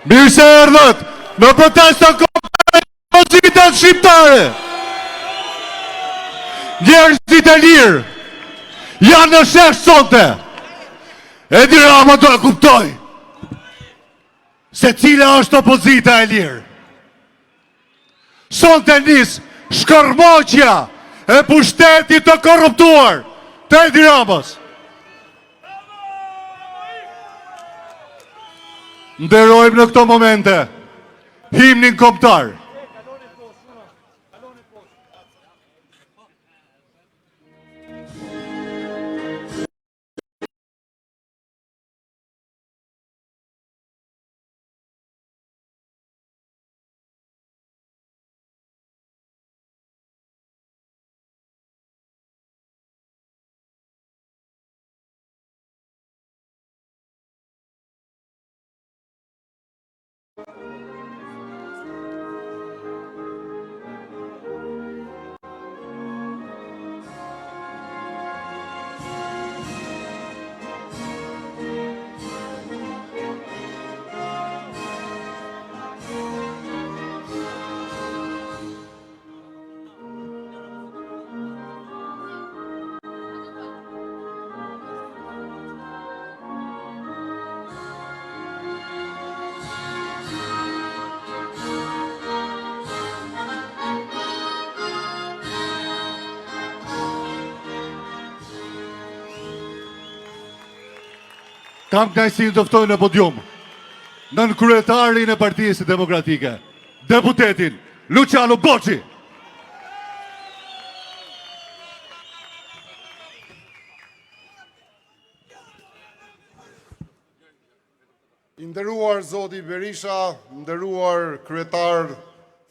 Mirë se erdhët në protest të opozitat shqiptare. Njerëzit e lirë janë në shesh sonte. Edi Rama do e kuptoj se cila është opozita e lirë. Sonte nis shkërmoqja e pushtetit të korruptuar të Edi Ramës. Nderojmë në këto momente himnin kombëtar. Kam kënaqësinë të ftoj në podium nën kryetarin e Partisë Demokratike, deputetin Luciano Boçi. Nderuar zoti Berisha, nderuar kryetar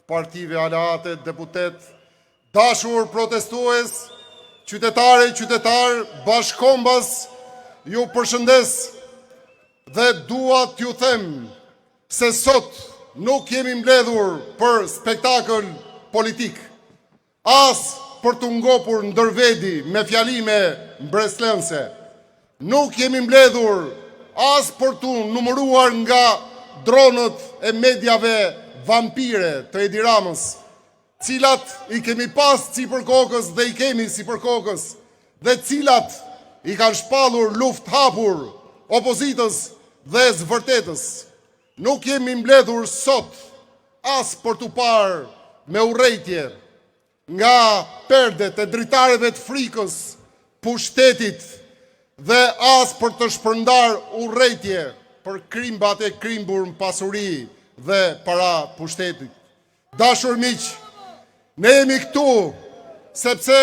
partive aleate, deputet, dashur protestues, qytetare, qytetar, bashkombas, ju përshëndes dhe dua t'ju them se sot nuk jemi mbledhur për spektakël politik, as për të ngopur ndërvedi me fjalime mbreslënse. Nuk jemi mbledhur as për të numëruar nga dronët e mediave vampire të Edi Ramës, cilat i kemi pas sipër kokës dhe i kemi sipër kokës, dhe cilat i kanë shpallur luftë hapur opozitës dhe zvërtetës. Nuk jemi mbledhur sot as për të parë me urrejtje nga perdet e dritarëve të frikës pushtetit dhe as për të shpërndar urrejtje për krimbat e krimbur në pasuri dhe para pushtetit. Dashur miq, ne jemi këtu sepse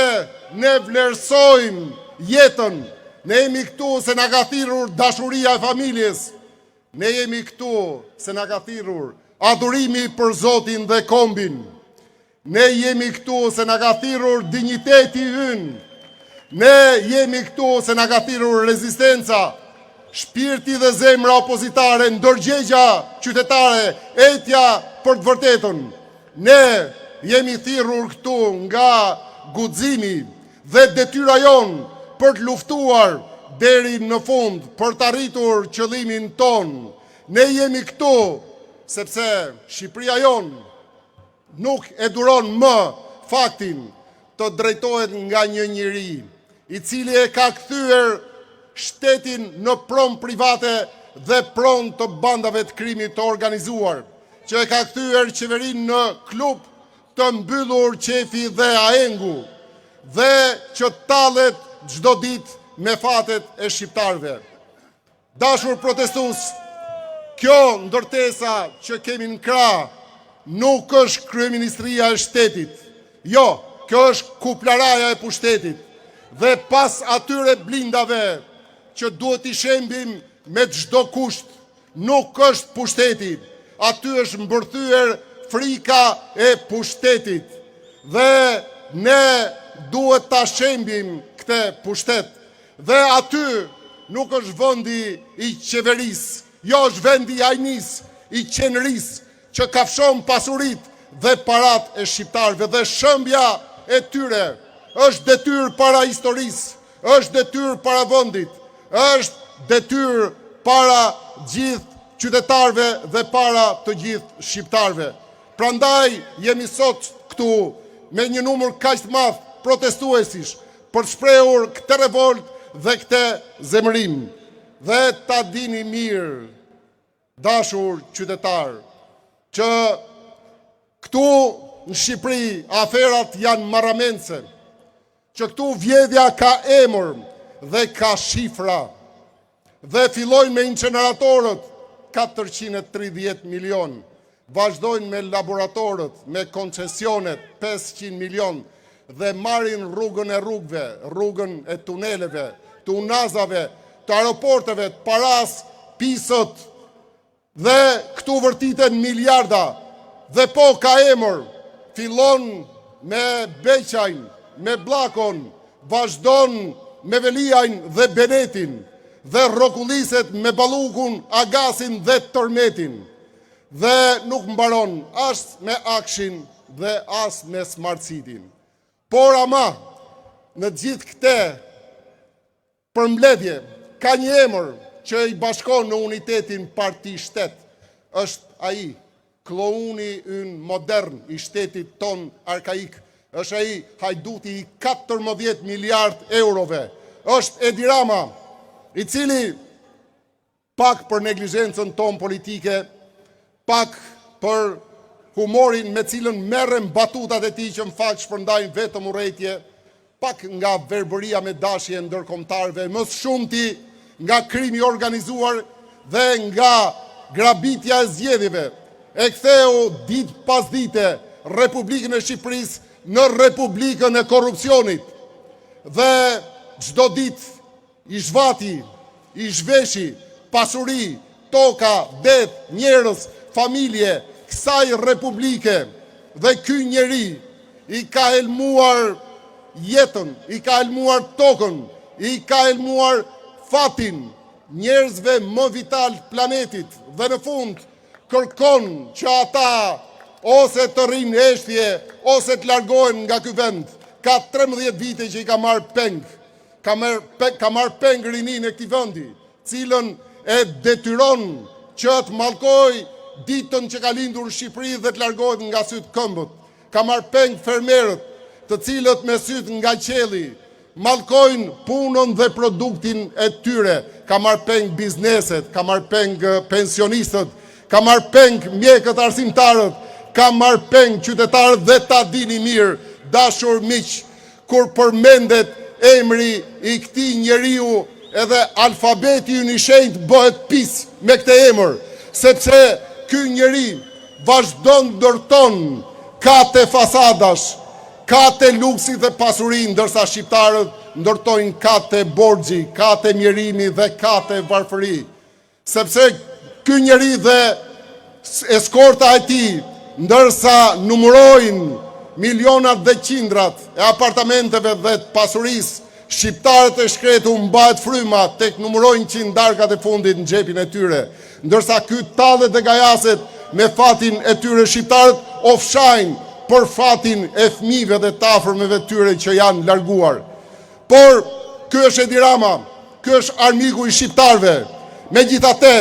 ne vlerësojmë jetën, ne jemi këtu se na ka thirrur dashuria e familjes, ne jemi këtu se na ka thirrur adhurimi për Zotin dhe kombin, ne jemi këtu se na ka thirrur dinjiteti ynë, ne jemi këtu se na ka thirrur rezistenca, shpirti dhe zemra opozitare, ndërgjegja qytetare, etja për të vërtetën. Ne jemi thirrur këtu nga guximi dhe detyra jonë për të luftuar deri në fund për të arritur qëllimin ton. Ne jemi këtu sepse Shqipëria jonë nuk e duron më faktin të drejtohet nga një njeri i cili e ka kthyer shtetin në pron private dhe pron të bandave të krimit të organizuar, që e ka kthyer qeverinë në klub të mbyllur qefi dhe aengu, dhe që tallet çdo ditë me fatet e shqiptarëve. Dashur protestues, kjo ndërtesa që kemi në krah nuk është kryeministria e shtetit. Jo, kjo është kuplaraja e pushtetit. Dhe pas atyre blindave që duhet i shembim me çdo kusht, nuk është pushteti. Aty është mbërthyer frika e pushtetit. Dhe ne duhet ta shembim këtë pushtet. Dhe aty nuk është vendi i qeverisë, jo është vendi i ajnis, i qenerisë, që kafshon pasurit dhe parat e shqiptarëve, dhe shëmbja e tyre është detyrë para historisë, është detyrë para vendit, është detyrë para gjithë qytetarve dhe para të gjithë shqiptarve. Prandaj jemi sot këtu me një numër kaq të madh protestuesish për shprehur këtë revolt dhe këtë zemërim. Dhe ta dini mirë, dashur qytetar, që këtu në Shqipëri aferat janë marramense, që këtu vjedhja ka emër dhe ka shifra, dhe fillojnë me inceneratorët 430 milion, vazhdojnë me laboratorët, me koncesionet 500 milion, dhe marrin rrugën e rrugëve, rrugën e tuneleve, të unazave, të aeroporteve, të paras, pisët, dhe këtu vërtiten miliarda, dhe po ka emër, fillon me Beqajn, me Bllakon, vazhdon me Veliajn dhe Benetin, dhe rrokulliset me Ballukun, Agasin dhe Tërmetin. Dhe nuk mbaron as me Akshin dhe as me Smart Cityn. Por ama, në gjithë këte përmbledhje, ka një emër që i bashkon në unitetin parti-shtet, është ai, klouni ynë modern i shtetit ton arkaik, është ai hajduti i 14 miliard eurove, është Edi Rama, i cili pak për neglizhencën ton politike, pak për humorin me cilën merren batutat e tij që në fakt shpërndajnë vetëm urrëtie, pak nga verbëria me dashje ndërkombëtarëve, më shumti nga krimi organizuar dhe nga grabitja e zgjedhjeve, e ktheu ditë pas dite Republikën e Shqipërisë në Republikën e korrupsionit. Dhe çdo ditë i zhvati, i zhveshi pasuri, toka, det, njerëz, familje kësaj republike, dhe ky njeri i ka helmuar jetën, i ka helmuar tokën, i ka helmuar fatin njerëzve më vital të planetit, dhe në fund kërkon që ata ose të rrinë eshtje, ose të largohen nga ky vend. Ka 13 vite që i ka marrë peng, ka marrë peng rinin e këtij vendi, cilën e detyron që të mallkoj ditën që ka lindur në Shqipëri dhe të largohet nga sytë këmbët. Ka marrë peng fermerët, të cilët me sytë nga qelli mallkojnë punën dhe produktin e tyre. Ka marrë peng bizneset, ka marrë peng pensionistët, ka marrë peng mjekët arsimtarët, ka marrë peng qytetarët, dhe ta dini mirë, dashur miq, kur përmendet emri i këtij njeriu, edhe alfabeti ynë i shenjtë bëhet pis me këtë emër, sepse ky njeri vazhdon ndërton kate fasadash, kate luksi dhe pasuri, ndërsa shqiptarët ndërtojnë kate borxhi, kate mjerimi dhe kate varfëri. Sepse ky njeri dhe eskorta e tij, ndërsa numërojnë milionat dhe qindrat e apartamenteve dhe të pasurisë, shqiptarët e shkretu mbahet fryma tek numërojnë 100 darkat e fundit në xhepin e tyre, ndërsa ky tallet dhe gajaset me fatin e tyre, shqiptarët ofshajnë për fatin e fëmijëve dhe të afërmeve tyre që janë larguar. Por ky është Edi Rama, ky është armiku i shqiptarëve. Megjithatë,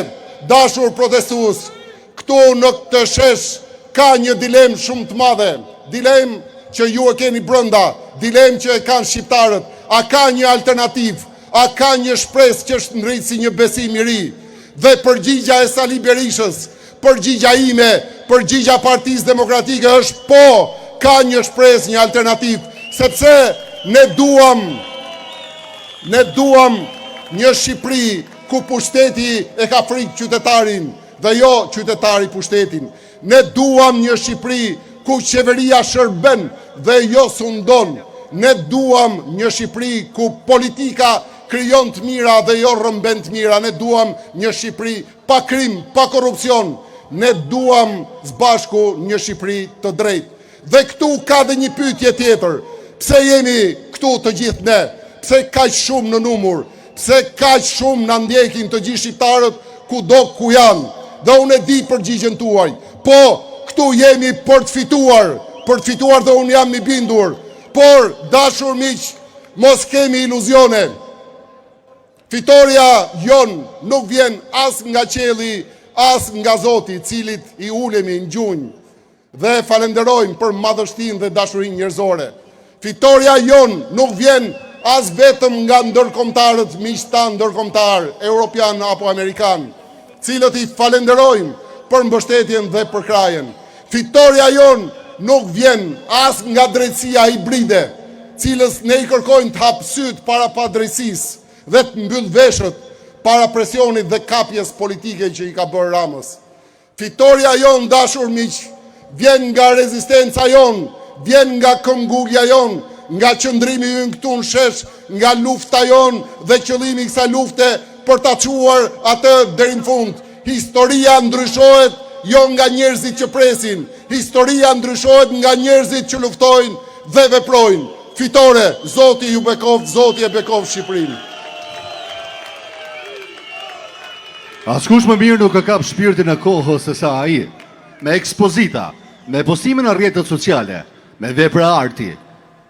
dashur protestues, këtu në këtë shesh ka një dilemë shumë të madhe, dilemë që ju e keni brenda, dilemë që e kanë shqiptarët. A ka një alternativë, a ka një shpresë që është ngritur si një besim i ri? Dhe përgjigja e Sali Berishës, përgjigja ime, përgjigja Partisë Demokratike është po, ka një shpresë, një alternativë, sepse ne duam një Shqipëri ku pushteti e ka frikë qytetarin dhe jo qytetari pushtetin. Ne duam një Shqipëri ku qeveria shërben dhe jo sundon. Ne duam një Shqipëri ku politika krijon të mira dhe jo rrëmben të mira. Ne duam një Shqipëri pa krim, pa korrupsion. Ne duam së bashku një Shqipëri të drejtë. Dhe këtu ka dhe një pyetje tjetër. Pse jemi këtu të gjithë ne? Pse kaq shumë në numër? Pse kaq shumë na ndjekin të gjithë shqiptarët kudo ku janë? Dhe unë e di përgjigjen tuaj. Po, këtu jemi për të fituar dhe unë jam i bindur. Por, dashur miq, mos kemi iluzione. Fitoria jon nuk vjen as nga qielli, as nga Zoti, i cilit i ulemi në gjunjë dhe falenderojmë për madhështinë dhe dashurinë njerëzore. Fitoria jon nuk vjen as vetëm nga ndërkombëtarët miqtan ndërkombëtar, europian apo amerikan, cilët i falenderojmë për mbështetjen dhe për krajen. Fitoria jon nuk vjen as nga drejtësia hibride, cilës ne i kërkojmë të hapë sytë para padrejtësisë dhe të mbyll veshët para presionit dhe kapjes politike që i ka bërë Ramës. Fitoria jon, dashur miq, vjen nga rezistenca jon, vjen nga këmbgulja jon, nga qëndrimi ynë këtu në shesh, nga lufta jon dhe qëllimi i kësaj lufte për ta çuar atë deri në fund. Historia ndryshohet jo nga njerëzit që presin, historia ndryshohet nga njerëzit që luftojnë dhe veprojnë. Fitore, Zoti ju bekov, Zoti e bekov Shqipërinë. Askush më mirë nuk e kap shpirtin e kohës se sa ai. Me ekspozita, me postime në rrjetet sociale, me vepra arti,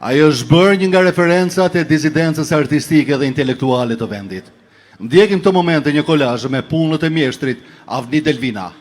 ai është bërë një nga referencat e disidencës artistike dhe intelektuale të vendit. Ndjekim këto momente një kolazh me punët e mjeshtrit Avni Delvina.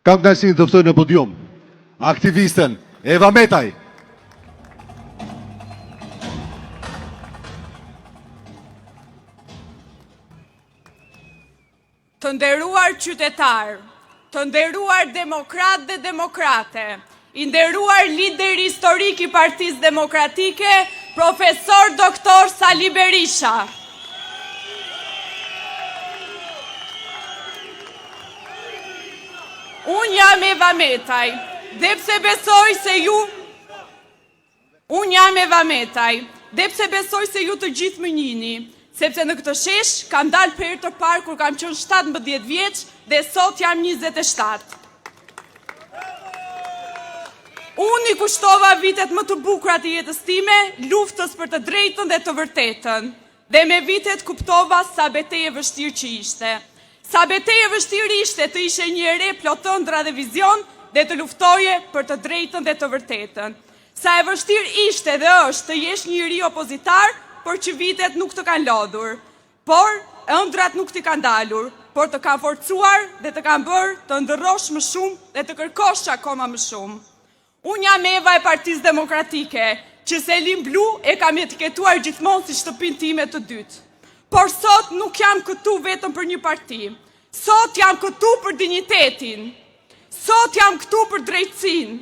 Kam kënaqësinë të ftoj në podium aktivisten Eva Metaj. Të nderuar qytetar, të nderuar demokrat dhe demokrate, i nderuar lider historik i Partisë Demokratike, profesor doktor Sali Berisha. Unë jam Eva Metaj, dhe pse besoj se ju të gjithë më njihni, sepse në këtë shesh kam dalë për herë të parë kur kam qenë 17 vjeç dhe sot jam 27. Unë i kushtova vitet më të bukura të jetës time, luftës për të drejtën dhe të vërtetën, dhe me vitet kuptova sa betejë e vështirë që ishte. Sa betejë e vështirë ishte të ishe një ere plot ëndra dhe vizion dhe të luftoje për të drejtën dhe të vërtetën. Sa e vështirë ishte dhe është të jesh një ri opozitar, por që vitet nuk të kanë lodhur, por ëndrat nuk t'i kanë dalur, por të kanë forcuar dhe të kanë bërë të ndërrosh më shumë dhe të kërkosh akoma më shumë. Unë jam Eva e Partisë Demokratike, që Selim Blu e kam etiketuar gjithmonë si shtëpinë time të dytë. Por sot nuk jam këtu vetëm për një parti. Sot jam këtu për dinjitetin. Sot jam këtu për drejtësinë.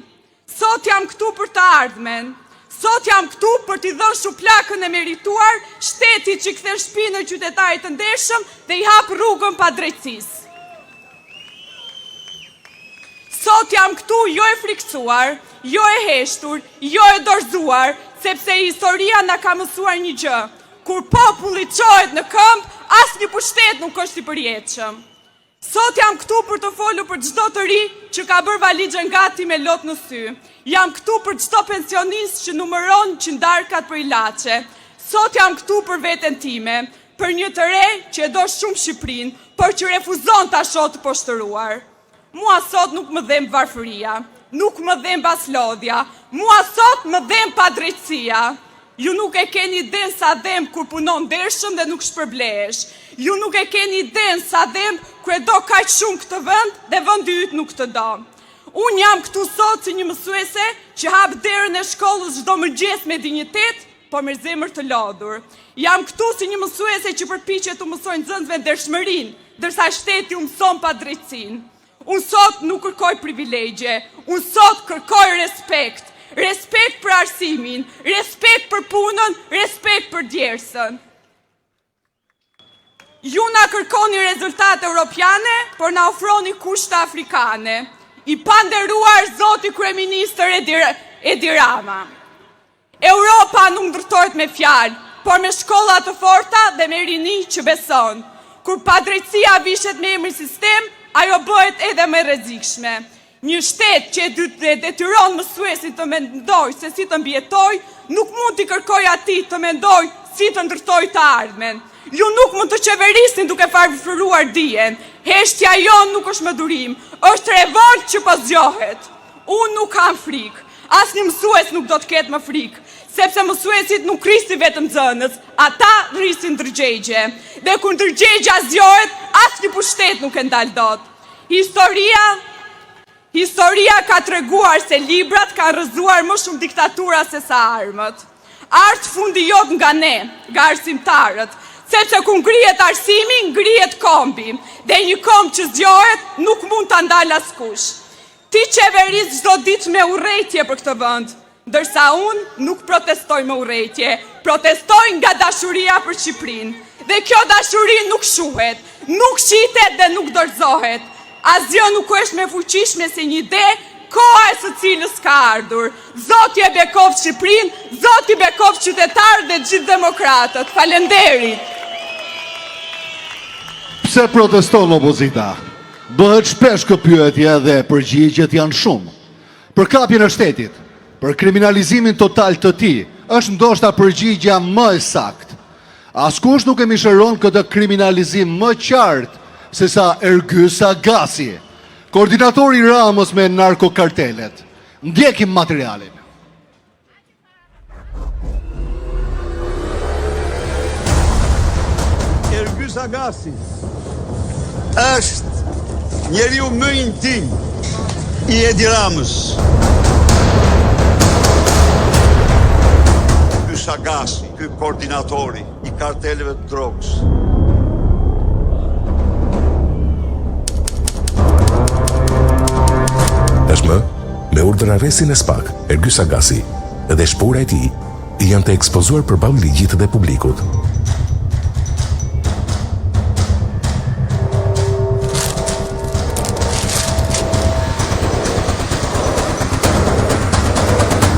Sot jam këtu për të ardhmen. Sot jam këtu për t'i dhënë shuplakën e merituar shtetit që kthen shtëpinë në qytetarit të ndershëm dhe i hap rrugën pa drejtësisë. Sot jam këtu jo e friksuar, jo e heshtur, jo e dorëzuar, sepse historia na ka mësuar një gjë. Kur populli çohet në këmbë, asnjë pushtet nuk është i përjetshëm. Sot jam këtu për të folur për çdo të ri që ka bërë valixhen gati me lot në sy. Jam këtu për çdo pensionist që numëron qindarkat për ilaçe. Sot jam këtu për veten time, për një të re që e do shumë Shqipërinë, por që refuzon ta shohë të poshtëruar. Mua sot nuk më dhem varfëria, nuk më dhem baslodhja, mua sot më dhem padrejtësia. Ju nuk e keni iden sa dhem kur punon ndershëm dhe nuk shpërblehesh. Ju nuk e keni iden sa dhem kur e do kaq shumë këtë vend dhe vendi yt nuk të do. Unë jam këtu sot si një mësuese që hap derën e shkollës çdo mëngjes me dinjitet, por me zemër të lodhur. Jam këtu si një mësuese që përpiqet të mësojë nxënësve ndershmërinë, ndërsa shteti u mëson padrejtësinë. Unë sot nuk kërkoj privilegje, unë sot kërkoj respekt. Respekt për arsimin, respekt për punën, respekt për djersën. Ju na kërkoni rezultate europiane, por na ofroni kushte afrikane. I panderuar zoti kryeministër Edi Rama. Europa nuk ndërtohet me fjalë, por me shkolla të forta dhe me rini që beson. Kur padrejtësia vishet me emrin sistem, ajo bëhet edhe më rrezikshme. Një shtet që e detyron mësuesin të mendoj se si të mbijetoj, nuk mund t'i kërkoj atij të mendoj si të ndërtoj të ardhmen. Ju nuk mund të qeverisni duke farfëruar dijen. Heshtja jon nuk është më durim, është revolt që po zgjohet. Unë nuk kam frikë, asnjë mësues nuk do të ketë më frikë, sepse mësuesit nuk rrisin vetëm nxënës, ata rrisin ndërgjegje. Dhe kur ndërgjegja zgjohet, asnjë pushtet nuk e ndal dot. Historia ka treguar se librat ka rrëzuar më shumë diktatura se sa armët. Art fundi jot nga ne, nga arsimtarët, sepse ku ngrihet arsimi, ngrihet kombi, dhe një komb që zgjohet nuk mund ta ndal askush. Ti qeveris çdo ditë me urrëtie për këtë vend, ndërsa unë nuk protestoj me urrëtie, protestoj nga dashuria për Shqipërinë. Dhe kjo dashuri nuk shuhet, nuk shitet dhe nuk dorëzohet. Asgjë nuk është me fuqishme se një ide, koha e së cilës ka ardhur. Zoti e bekoft Shqipërinë, Zoti bekoft qytetarët dhe gjithë demokratët. Faleminderit. Pse proteston opozita? Bëhet shpesh kjo pyetje dhe përgjigjet janë shumë. Për kapjen e shtetit, për kriminalizimin total të tij, është ndoshta përgjigja më e saktë. Askush nuk e mishëron këtë kriminalizim më qartë se sa Ergysa Gasi, koordinatori i Ramës me narkokartelet. Ndjekim materialin. Ergysa Gasi është njeriu më intim i Edi Ramës. Ky Sagasi, ky koordinatori i karteleve të drogës. Tashmë, me urdhër arrestin e SPAK, Ergy Sagasi dhe shpura e tij janë të ekspozuar përballë ligjit dhe publikut.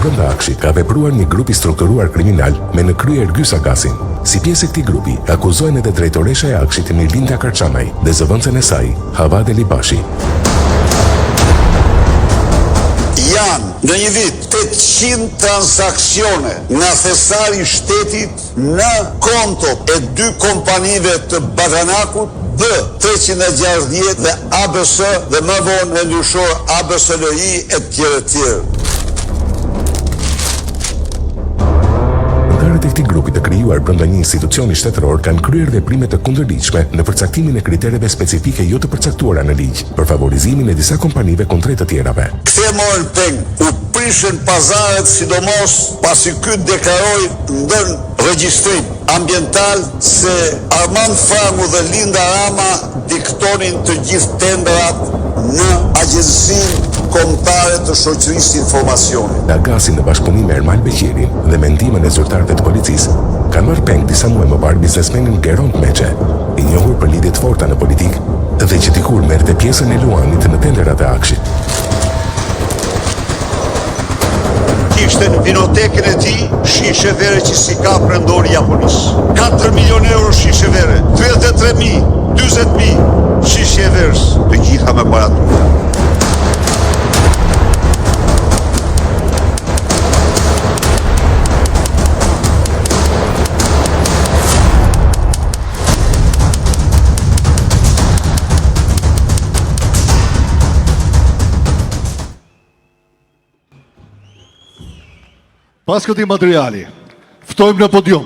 Brenda akshit ka vepruar një grup i strukturuar kriminal me në krye Ergy Sagasin. Si pjesë e këtij grupi, akuzohen edhe drejtoresha e akshit Mirlinda Karçanaj dhe zëvendësen e saj, Hava Delibashi. Janë në një vit 800 transaksione nga thesari i shtetit në kontot e 2 kompanive të Baganakut, B360 dhe ABS dhe më vonë në ndryshor ABSLI e tjerë. Anëtarët e këtij grupi të krijuar brenda një institucioni shtetëror kanë kryer veprime të kundërligjshme në përcaktimin e kritereve specifike jo të përcaktuara në ligj, për favorizimin e disa kompanive kundrejt të tjerave. Kthe morën peng, u prishën pazaret, sidomos pasi ky deklaroi ndër regjistrim ambiental se Armand Frangu dhe Linda Rama diktonin të gjithë tendrat në Agjencinë Kombëtare të Shoqërisë Informacioni. Dagasi në bashkëpunim me Ermal Beqirin dhe me ndihmën e zyrtarëve të policisë, kanë marrë peng disa muaj më parë biznesmenin Geront Meçe, i njohur për lidhje të forta në politikë dhe që dikur merrte pjesën e luanit në tenderat e akshit. Kishte në vinotekën e tij shishe vere që si ka prendori japonisë. 4 milion euro shishe vere, 33.000, 40.000 shishe verës, të gjitha me paratur. Pas këtij materiali, ftojmë në podium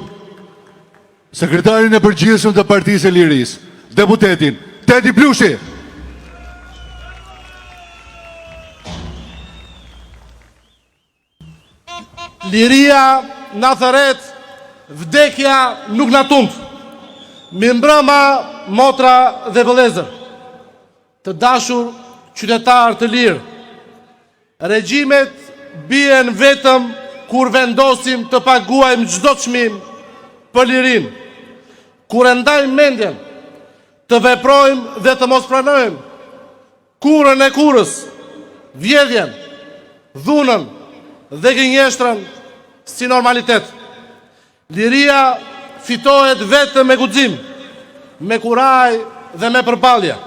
sekretarin e përgjithshëm të Partisë së Lirisë, deputetin Tedi Plushi. Liria na thërret, vdekja nuk na tund. Mi mbrëma, motra dhe vëllezër, të dashur qytetar të lirë, regjimet bien vetëm kur vendosim të paguajmë çdo çmim për lirin, kur e ndajmë mendjen të veprojmë dhe të mos pranojmë kurrën e kurrës, vjedhjen, dhunën dhe gënjeshtrën si normalitet. Liria fitohet vetëm me guxim, me kuraj dhe me përballje.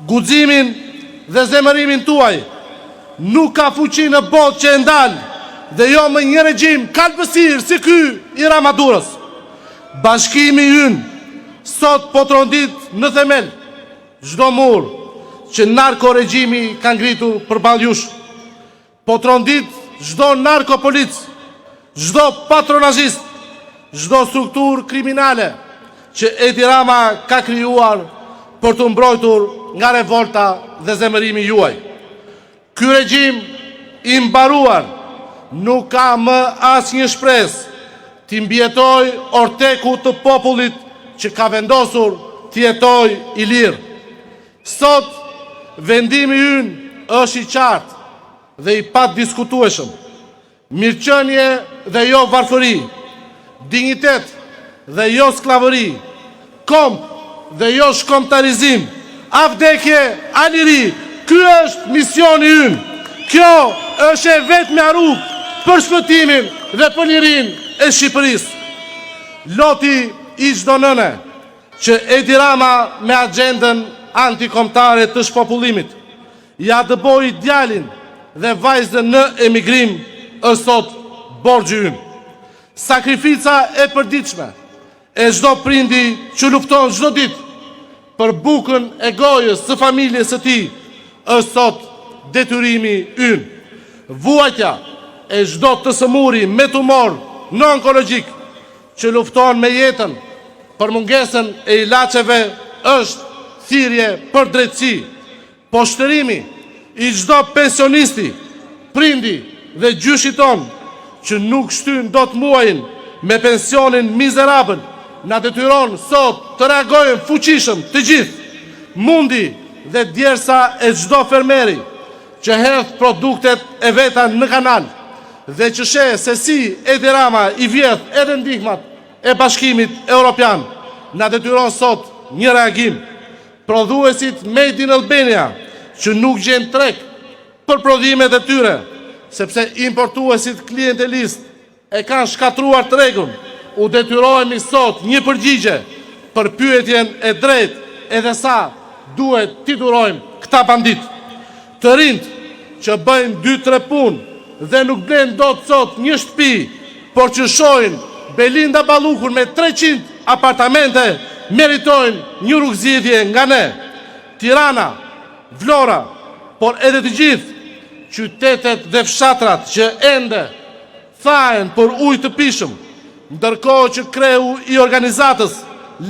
Guximin dhe zemërimin tuaj nuk ka fuqi në botë që e ndalë, dhe jo më një regjim kalpësir si ky i Ramadurës. Bashkimi ynë sot po trondit në themel çdo mur që narko regjimi ka ngritur përballë jush. Po trondit çdo narkopolic, çdo patronazhist, çdo struktur kriminale që Edi Rama ka krijuar për të mbrojtur nga revolta dhe zemërimi juaj. Ky regjim i mbaruar nuk ka më asnjë shpresë t'i mbjetoj orteku të popullit që ka vendosur t'i jetoj i lirë. Sot, vendimi ynë është i qartë dhe i pat diskutueshëm. Mirëqenie dhe jo varfëri, dignitet dhe jo sklavëri, komp dhe jo shkomtarizim, a vdekje, a liri, ky është misioni ynë. Kjo është e vetmja rrugë për shpëtimin dhe për lirin e Shqipërisë. Loti i çdo nëne që Edi Rama me agjendën antikombëtare të shpopullimit ja dëboi djalin dhe vajzën në emigrim është sot borxhi ynë. Sakrifica e përditshme e çdo prindi që lufton çdo ditë për bukën e gojës së familjes së tij është sot detyrimi ynë. Vuajtja e çdo të sëmuri me tumor në onkologjik që lufton me jetën për mungesën e ilaçeve është thirrje për drejtësi. Poshtërimi I çdo pensionisti, prindi dhe gjyshi ton që nuk shtyn dot muajin me pensionin mizerabël, na detyron sot të reagojmë fuqishëm të gjithë, mundi dhe djersa e çdo fermeri që hedh produktet e veta në kanal dhe që sheh se si Edi Rama i vjedh edhe ndihmat e Bashkimit Evropian, na detyron sot një reagim. Prodhuesit Made in Albania që nuk gjen treg për prodhimet e tyre, sepse importuesit klientelist e kanë shkatruar tregun, u detyrohemi sot një përgjigje për pyetjen e drejtë edhe sa duhet titulojmë këta bandit. Të rinjt që bëjnë 2-3 punë dhe nuk blen dot sot një shtëpi, por që shohin Belinda Ballukun me 300 apartamente, meritojnë një rrugëzidhje nga ne. Tirana, Vlora, por edhe të gjithë qytetet dhe fshatrat që ende thahen për ujë të pishëm, ndërkohë që kreu i organizatës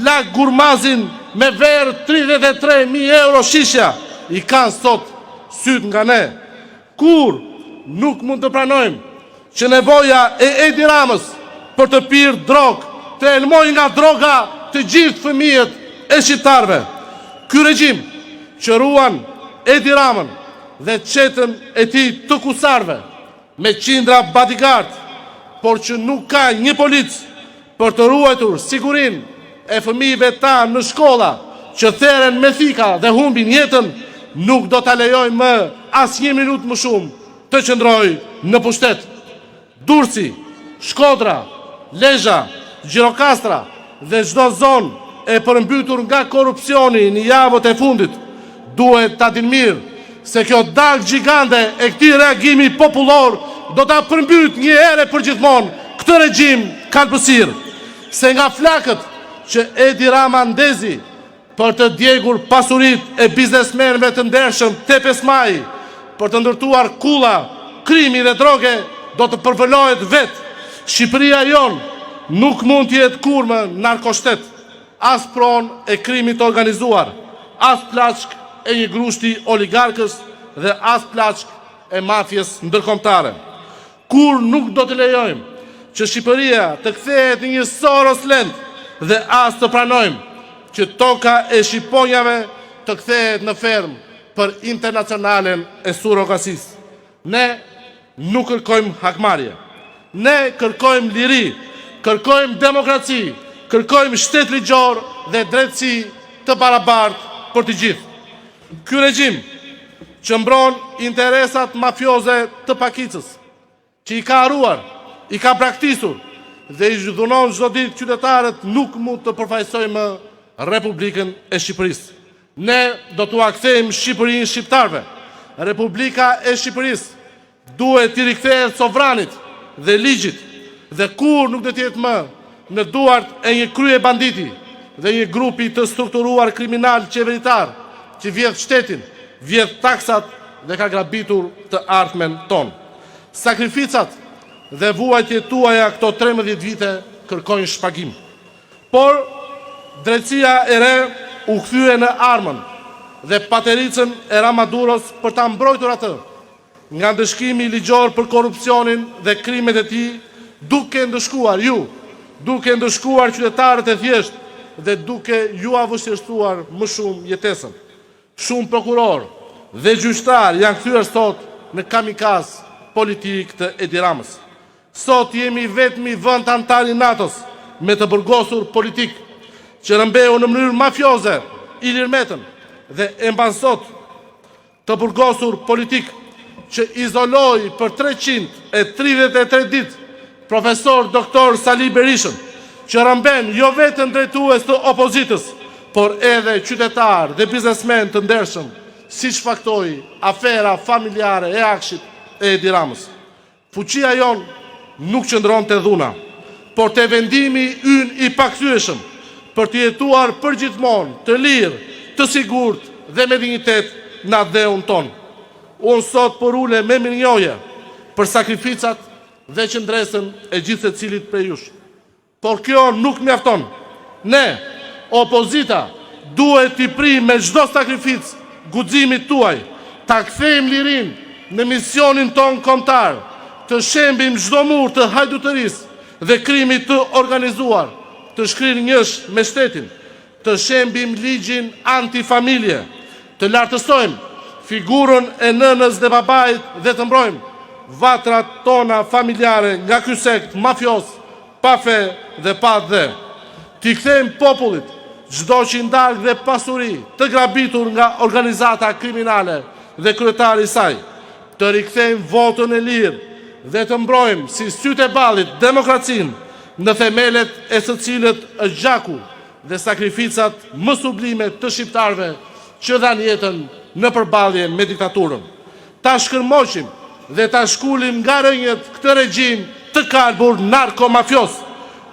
la Gurmazin me verë 33.000 euro shishja, i kanë sot syt nga ne. Kur nuk mund të pranojmë që nevoja e Edi Ramës për të pirë drogë të elmojnë nga droga të gjithë fëmijët e shqiptarve. Ky regjim që ruan Edi Ramën dhe qetën e tij të kusarve me qindra bodyguard, por që nuk ka një polic për të ruajtur sigurinë e fëmijëve tanë në shkolla që theren me thika dhe humbin jetën, nuk do ta lejojmë më as një minutë më shumë të qëndrojë në pushtet. Durrësi, Shkodra, Lezhë, Gjirokastra dhe çdo zonë e përmbytur nga korrupsioni në javët e fundit duhet ta dinë mirë se kjo dagë gjigande e këtij reagimi popullor do ta përmbyt një herë për gjithmonë këtë regjim kalpësir. Se nga flakët që Edi Rama ndezi për të djegur pasuritë e biznesmenëve të ndershëm te 5 Maj, për të ndërtuar kulla, krimi dhe droge, do të përvëlohet vetë. Shqipëria jonë nuk mund të jetë kurrë narkoshtet, as pronë e krimit organizuar, as plaçk e një grushti oligarkës dhe as plaçk e mafjes ndërkombëtare. Kur nuk do të lejojmë që Shqipëria të kthehet në një Soros Land dhe as të pranojmë që toka e shqiponjave të kthehet në fermë për internacionalen e surrogasisë. Ne nuk kërkojmë hakmarrje. Ne kërkojmë liri, kërkojmë demokraci, kërkojmë shtet ligjor dhe drejtësi të barabartë për të gjithë. Ky regjim që mbron interesat mafioze të pakicës, që i ka harruar, i ka braktisur dhe i dhunon çdo ditë qytetarët, nuk mund të përfaqësojmë më Republikën e Shqipërisë. Ne do t'u akthejmë Shqipërinë shqiptarëve. Republika e Shqipërisë duhet t'i rikthehet sovranit dhe ligjit dhe kur nuk do të jetë më në duart e një krye banditi dhe një grupi të strukturuar kriminal qeveritar që vjedh shtetin, vjedh taksat dhe ka grabitur të ardhmen tonë. Sakrificat dhe vuajtjet tuaja këto 13 vite kërkojnë shpagim. Por drejtësia e re u kthye në armën dhe patericën e Ramaduros për ta mbrojtur atë nga ndëshkimi ligjor për korrupsionin dhe krimet e tij, duke ndëshkuar duke ndëshkuar qytetarët e thjeshtë dhe duke ju avështirësuar më shumë jetesën. Shumë prokuror dhe gjyqtar janë kthyer sot në kamikaz politik të Edi Ramës. Sot jemi vetmi vend antar i NATO-s me të burgosur politik që rëmbeu në mënyrë mafioze Ilir Metën dhe e mban sot të burgosur politik që izoloi për 333 ditë profesor doktor Sali Berishën, që rëmben jo vetëm drejtues të opozitës, por edhe qytetar dhe biznesmen të ndershëm, si shfaktoi afera familjare e Akshit e Edi Ramës. Fuqia jonë nuk qëndron te dhuna, por te vendimi ynë i pakthyeshëm për të jetuar përgjithmonë të lirë, të sigurt dhe me dinjitet në dheun tonë. Unë sot për ule me mirënjohje për sakrificat dhe qëndresën e gjithë se cilit për jush. Por kjo nuk mjafton. Ne, opozita, duhet t'i pri me çdo sakrificë guximit tuaj, ta kthejmë lirin në misionin ton kombëtar, të shembim çdo mur të hajdutërisë dhe krimit të organizuar, të shkrirë njësh me shtetin, të shembim ligjin antifamilje, të lartësojmë figurën e nënës dhe babait dhe të mbrojmë vatrat tona familjare nga ky sekt mafios, pa fe dhe pa dhe. T'i kthejmë popullit çdo qindark dhe pasuri të grabitur nga organizata kriminale dhe kryetari i saj. Të rikthejmë votën e lirë dhe të mbrojmë si sytë e ballit demokracinë në themelet e së cilët është gjaku dhe sakrificat më sublime të shqiptarëve që dhanë jetën në përballje me diktaturën. Ta shkërmoqim dhe ta shkulim nga rënjët këtë regjim të kalbur narko-mafios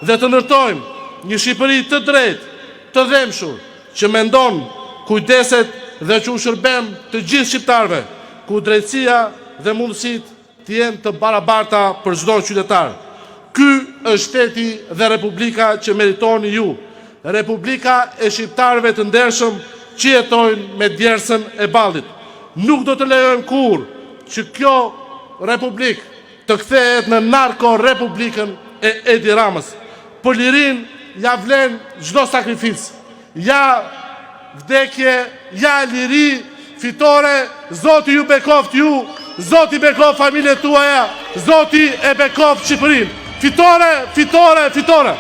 dhe të ndërtojmë një Shqipëri të drejtë, të dhemshur, që mendon, kujdeset dhe që u shërbem të gjithë shqiptarëve, ku drejtësia dhe mundësit të jenë të barabarta për çdo qytetar. Ky është shteti dhe Republika që meritoni ju, Republika e shqiptarëve të ndershëm që jetojnë me djersën e ballit. Nuk do të lejojmë kurrë që kjo Republikë të kthehet në narko-republikën e Edi Ramës. Për lirinë ja vlen çdo sakrificë. Ja vdekje, ja liri, fitore, Zoti ju bekoft ju, Zoti bekoft familjet tuaja, Zoti e bekoft Shqipërinë. Fitore, fitore, fitore.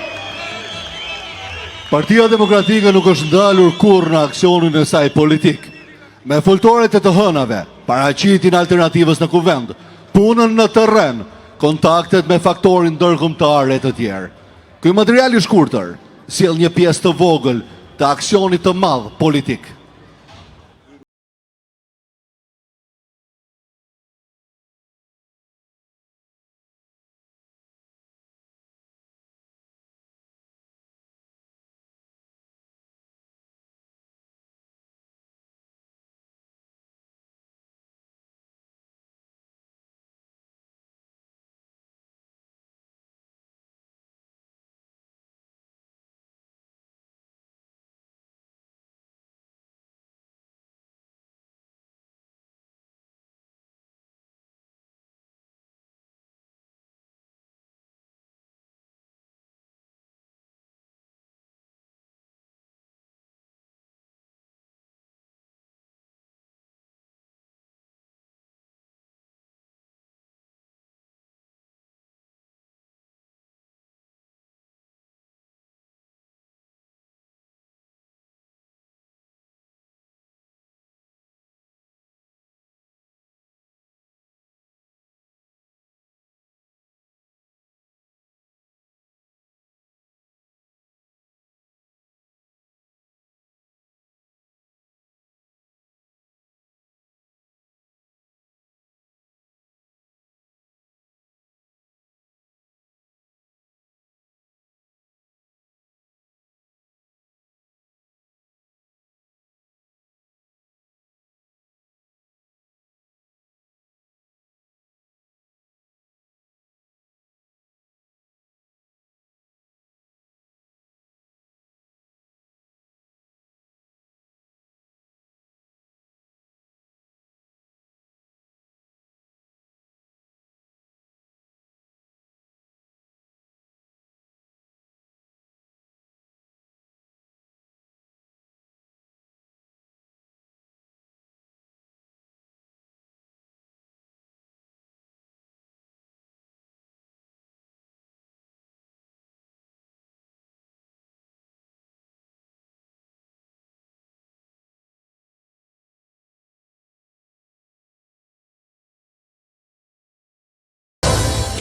Partia Demokratike nuk është ndalur kurrë në aksionin e saj politik. Me foltoret e të hënave, paraqitin alternativës në kuvend, punën në terren, kontaktet me faktorin ndërkombëtar e të tjerë. Ky material i shkurtër sjell një pjesë të vogël të aksionit të madh politik.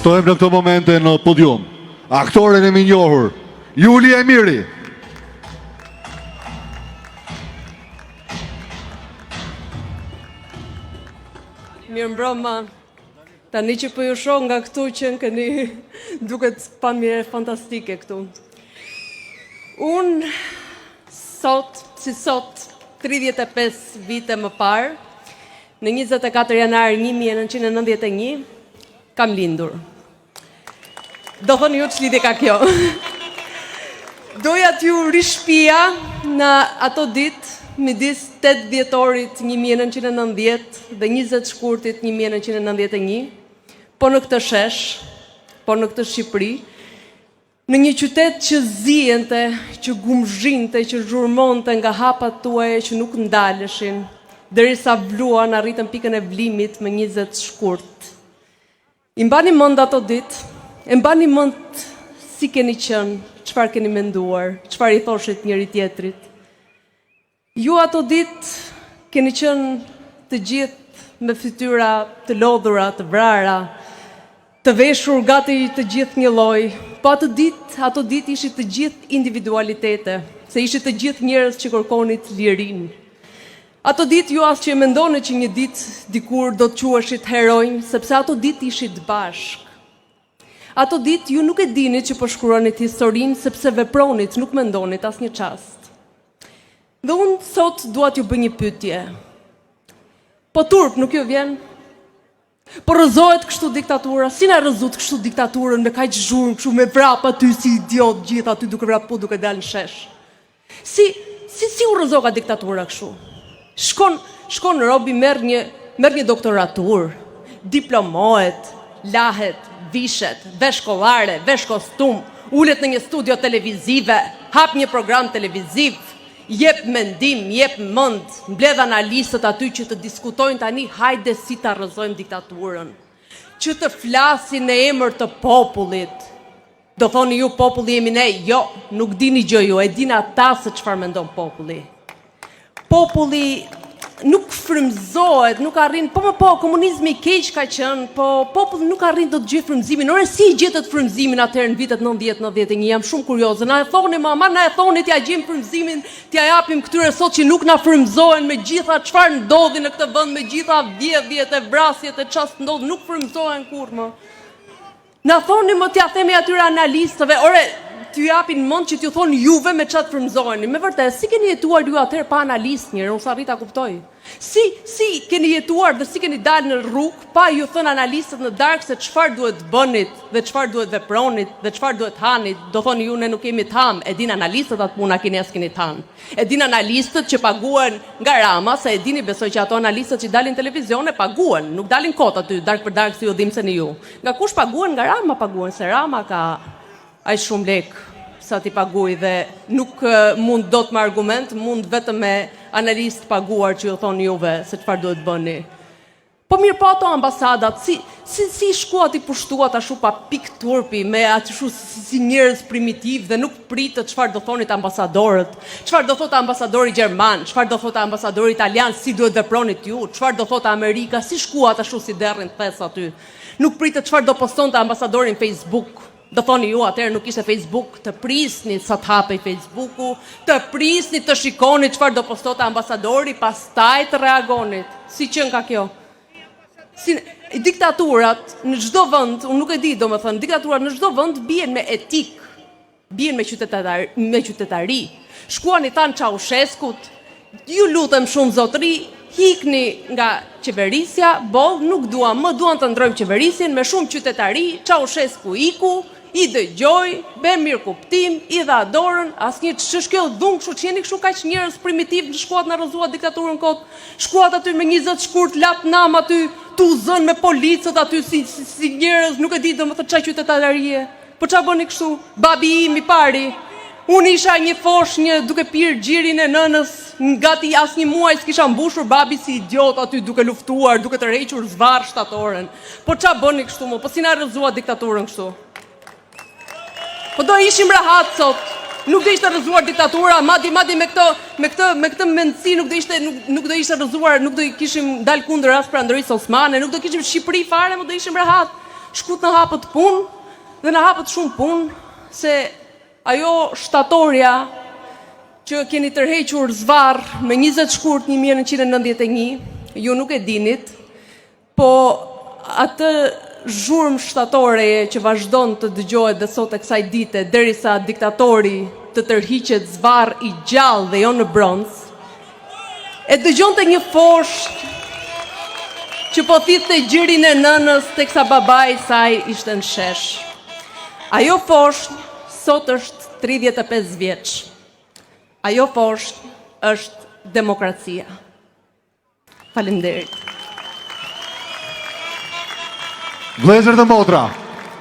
Ftojmë në këto momente në podium aktoren e minjohur, Juli Emiri. Mirëmbrëma. Tani që po ju shoh nga këtu që keni duket pamje fantastike këtu. Unë sot, 35 vite më parë, në 24 janar 1991, kam lindur. Do thoni ju ç'lidhje ka kjo. Doja t'ju rishpia në ato ditë midis 8 dhjetorit 1990 dhe 20 shkurtit 1991, po në këtë shesh, po në këtë Shqipëri, në një qytet që zijente, që gumzhinte, që zhurmonte nga hapat tuaja që nuk ndaleshin, derisa vluan arritën pikën e vlimit me 20 shkurt. I mbani mend ato ditë, e mbani mend si keni qenë, çfarë keni menduar, çfarë i thoshit njëri tjetrit. Ju ato ditë keni qenë të gjithë me fytyra të lodhura, të vrara, të veshur gati të gjithë një lloj, po ato ditë ishit të gjithë individualitete, se ishit të gjithë njerëz që kërkonit lirinë. Ato ditë ju as që e mendoni që një ditë dikur do të quheshit heronj, sepse ato ditë ishit bashk. Ato ditë ju nuk e dinit që po shkruanit historinë, sepse vepronit, nuk mendonit asnjë çast. Dhe unë sot dua t'ju bëj një pyetje. Po turp nuk ju vjen? Po rrëzohet kështu diktatura? Si na rrëzut kështu diktaturën me kaq zhurmë, kështu me vrap aty si idiot gjithë aty duke vrapu, duke dalë në shesh? Si u rrëzoka diktatura kështu? Shkon robi merr një doktoratur, diplomohet, lahet, vishet, vesh kollare, vesh kostum, ulet në një studio televizive, hap një program televiziv, jep mendim, jep mend, mbledh analistët aty që të diskutojnë tani hajde si ta rrëzojmë diktaturën, që të flasin në emër të popullit. Do thoni ju populli jemi ne? Jo, nuk dini gjë ju, e dini ata se çfarë mendon populli. Populli nuk frymëzohet, nuk arrin, komunizmi i keq ka qenë, po populli nuk arrin të gjejë frymëzimin. Ore si gjetët frymëzimin atëherë në vitet 90-91? Jam shumë kurioze. Na e thoni mama, na e thoni t'ja gjejmë frymëzimin, t'ja japim këtyre sot që nuk na frymëzohen me gjitha çfarë ndodhi në këtë vend, me gjitha vjedhjet e vrasjet e çast ndodh, nuk frymëzohen kurrë më. Na thoni më t'ja themi atyre analistëve, ore t'ju japin mend që t'ju thonë juve me çat frymëzoheni. Me vërtet, si keni jetuar ju atëherë pa analist njëherë? Unë s'arrit ta kuptoj. Si keni jetuar dhe si keni dalë në rrugë pa ju thënë analistët në darkë se çfarë duhet bënit dhe çfarë duhet vepronit dhe çfarë duhet hanit? Do thoni ju ne nuk kemi të ham, e din analistët atë puna keni as keni të han. E din analistët që paguhen nga Rama, se e dini besoj që ato analistët që dalin televizion e paguhen, nuk dalin kot aty darkë për darkë si ju dhimbseni ju. Nga kush paguhen? Nga Rama paguhen, se Rama ka aq shumë lek sa ti paguaj dhe nuk mund dot me argument, mund vetëm me analist paguar që ju thonë juve se çfarë duhet bëni. Po mirë, po ato ambasadat, si shkuat i pushtuat ashtu pa pik turpi, me ashtu si njerëz primitiv dhe nuk pritët çfarë do thonit ambasadorët, çfarë do thotë ambasadori gjerman, çfarë do thotë ambasadori italian, si duhet vepronit ju, çfarë do thotë Amerika, si shkuat ashtu si derrin thes aty. Nuk pritët çfarë do postonte ambasadori në Facebook. Do thoni ju, atëherë nuk ishte Facebook, të prisni sa të hapej Facebooku, të prisni të shikoni çfarë do postonte ambasadori, pastaj të reagonit. Si qen ka kjo? Diktaturat në çdo vend, unë nuk e di, domethënë, diktaturat në çdo vend bien me etik, bien me qytetari. Shkuani than Ceaușescut, ju lutem shumë zotëri, hikni nga qeverisja, nuk duam, më duan të ndrojmë qeverisin me shumë qytetari, Ceaușescu iku, i dëgjoj, bën mirë kuptim, i dha dorën, asnjë ç'shkëll dhun, kështu që jeni kështu kaq njerëz primitiv, shkuat na rrëzuat diktaturën kot. Shkuat aty me 20 shkurt lap nam aty, tu zën me policët aty si njerëz, nuk e di domethënë ç'a qytetarie. Po ç'a bëni kështu? Babi im i pari. Unë isha një fosh, duke pirë gjirin e nënës, gati asnjë muaj s'kisha mbushur, babi si idiot aty duke luftuar, duke të rrequr zvarr shtatoren. Po ç'a bëni kështu më? Po si na rrëzuat diktaturën kështu? Po do ishim rahat sot, nuk do ishte rrëzuar diktatura, madje me këtë mendësi nuk do ishte rrëzuar, nuk do kishim dal kundër as për Androis Osmane, nuk do kishim Shqipëri fare, më do ishim rahat. Shkut na hapët punë dhe na hapët shumë punë, se ajo shtatorja që keni tërhequr zvarr me 20 shkurt 1991, ju nuk e dinit, po atë zhurmë shtatore që vazhdon të dëgjohet dhe sot e kësaj dite, derisa diktatori të tërhiqet zvarr i gjallë dhe jo në bronz, e dëgjonte një fosh që po thithte gjirin e nënës teksa babai saj ishte në shesh. Ajo fosh sot është 35 vjeç. Ajo fosh është demokracia. Faleminderit. Vlezër dhe motra,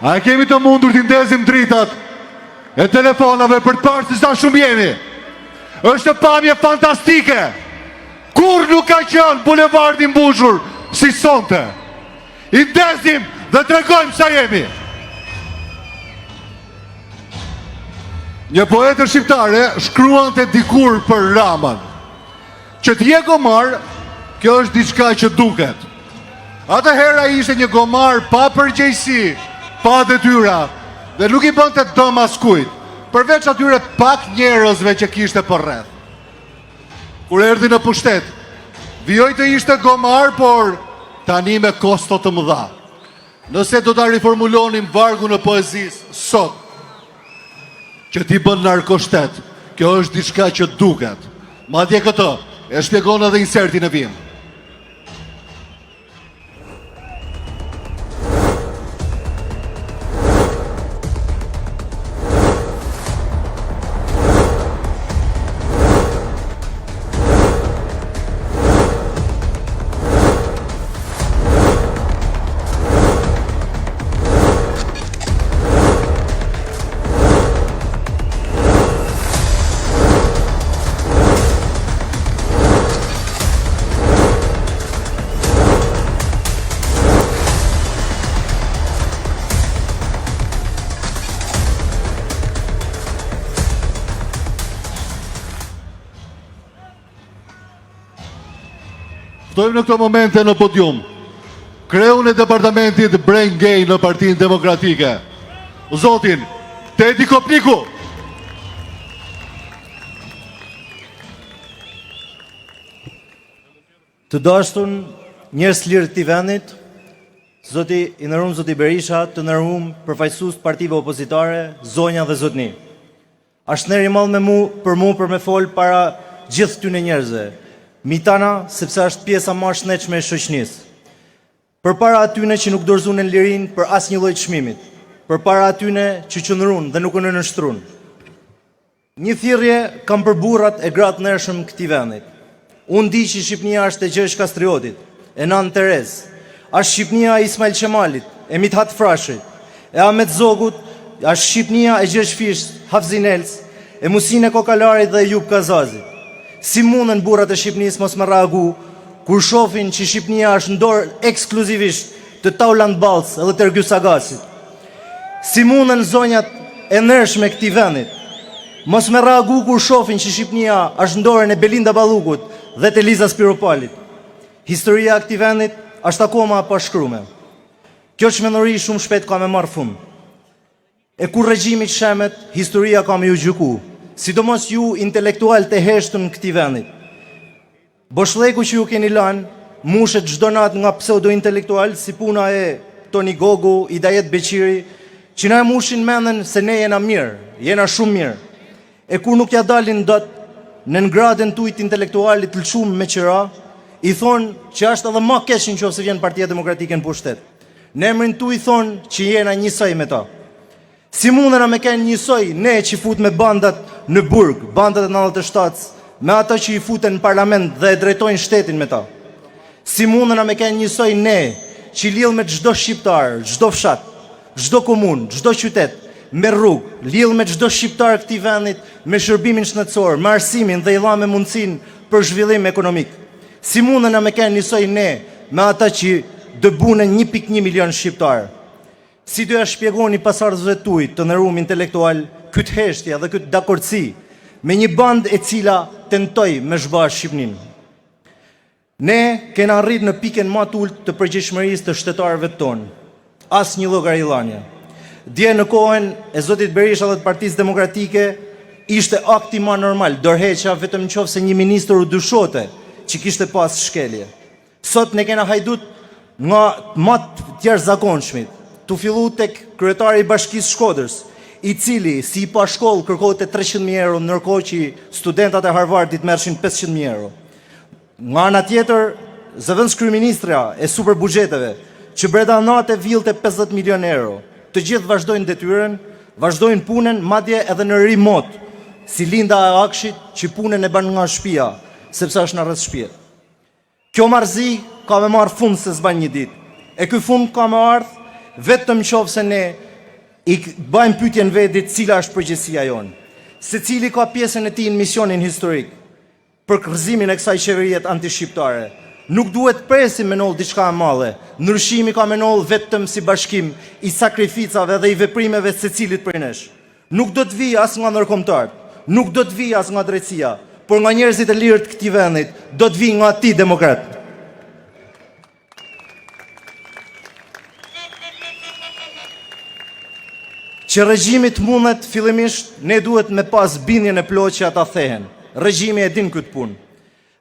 a e kemi të mundur t'i ndezim dritat e telefonave për të parë se sa shumë jemi? Është pamje fantastike. Kur nuk ka qenë bulevardi mbushur si sonte. I ndezim dhe tregojmë sa jemi. Një poetër shqiptare shkruan të dikur për Raman. Që t'je gomar, kjo është diçka që duket. Atëhera ishte një gomar pa përgjegjësi, pa detyra, dhe nuk i bënte dëm askujt, përveç atyre pak njerëzve që kishte përreth. Kur erdhi në pushtet, vijoi të ishte gomar, por tani me kosto të mëdha. Nëse do ta riformulonim vargun e poezisë sot, që ti bën narkoshtet, kjo është diçka që duket. Madje këtë e shpjegon edhe inserti në vim. Ftojmë në këto momente në podium kreun e departamentit Brain Gain në Partinë Demokratike, Zotin Tedi Kopniku. Të dashtun njerëz lirë të vendit, Zoti i nderuar Zoti Berisha, të nderuar përfaqësues të partive opozitare, zonja dhe zotni. Është ner i madh për me fol para gjithë këtyre njerëzve. Mitana, sepse është pjesa më e shnetshme e shoqënisë. Përpara atyne që nuk dorëzuan lirinë për asnjë lloj çmimit, përpara atyne që qëndruan dhe nuk u nënshtruan. Një thirrje kam për burrat e gratë ndershëm këtij vendit. Unë di që Shqipnia është e Gjergj Kastriotit, e Nan Terez, është Shqipnia e Ismail Qemalit, e Mithat Frashit, e Ahmet Zogut, është Shqipnia e Gjergj Fisht, Hafzin Els, e Musine Kokalarit dhe Jub Kazazit. Si mundën burrat e Shqipnisë mos më reagu kur shohin që Shqipnia është në dorë ekskluzivisht të Tauland Balc edhe të Ergy Sagasit? Si mundën zonjat e ndershme këtij vendit mos më reagu kur shohin që Shqipnia është në dorën e Belinda Ballukut dhe të Liza Spiropalit? Historia e këtij vendit është akoma pa shkruar. Kjo çmendori shumë shpejt ka me marr fund. E kur regjimi shemet, historia ka me ju gjyku, sidomos ju intelektual të heshtën në këtij vendit. Boshllëku që ju keni lanë, mushet çdo natë nga pseudo-intelektual si puna e Toni Gogu, Idajet Beqiri, që na e mushin mendën se ne jena mirë, jena shumë mirë. E kur nuk ja dalin dot në ngradën tuaj intelektualit të lëshuar me qira, i thonë që është edhe më keq nëse vjen Partia Demokratike në pushtet. Në emrin tuaj thonë që jena njësoj me ta. Si mundena me kenë njësoj ne që fut me bandat në burg, bandat e 97, me ata që i futen në parlament dhe e drejtojnë shtetin me ta? Si mundena me kenë njësoj ne që lidh me çdo shqiptar, çdo fshat, çdo komunë, çdo qytet, me rrugë, lidh me çdo shqiptar këtij vendit me shërbimin shëndetësor, me arsimin dhe i dha me mundësinë për zhvillim ekonomik? Si mundena me kenë njësoj ne me ata që dëbunë 1.1 milion shqiptar? Si do ja shpjegoni pasardhësve tuaj të nderuar intelektual këtë heshtje dhe këtë dakordsi me një band e cila tentoi me zhbash Shqipërinë? Ne kena arrit në pikën më të ulët të përgjegjshmërisë të shtetarëve tonë. Asnjë llogarilanie. Dje në kohën e Zotit Berisha dhe të Partisë Demokratike ishte akti më normal, dorëheqja vetëm nëse një ministër u dyshote që kishte pas shkelje. Sot ne kena hajdut nga më të jashtëzakonshmit. Tu fillu tek kryetari i Bashkisë Shkodrës, i cili si i pa shkollë kërkohte 300.000 euro, ndërkohë që studentat e Harvardit merrshin 500.000 euro. Nga ana tjetër, zëvendës kryeministra e superbuxheteve, që brenda natë villte 50 milion euro. Të gjithë vazhdojnë detyrën, vazhdojnë punën, madje edhe në remote, si Linda e Akshit që punën e bën nga shtëpia. sepse është në rreth shtëpie. Kjo marrëzi ka me marrë fund se s'ban një ditë. E ky fund ka me ardhë vetëm nëse ne i bëjmë pyetjen vetit cila është përgjegjësia jonë. Secili ka pjesën e tij në misionin historik për kërzimin e kësaj qeverie antishqiptare. Nuk duhet presim me noll diçka e madhe. Ndryshimi ka me noll vetëm si bashkim i sakrificave dhe i veprimeve të secilit prej nesh. Nuk do të vijë as nga ndërkombëtarët, nuk do të vijë as nga drejtësia, por nga njerëzit e lirë të këtij vendit, do të vijë nga ti demokrat. Që regjimit mundet fillimisht, ne duhet me pas bindjen e plotë që ata thehen. Regjimi e din këtë punë.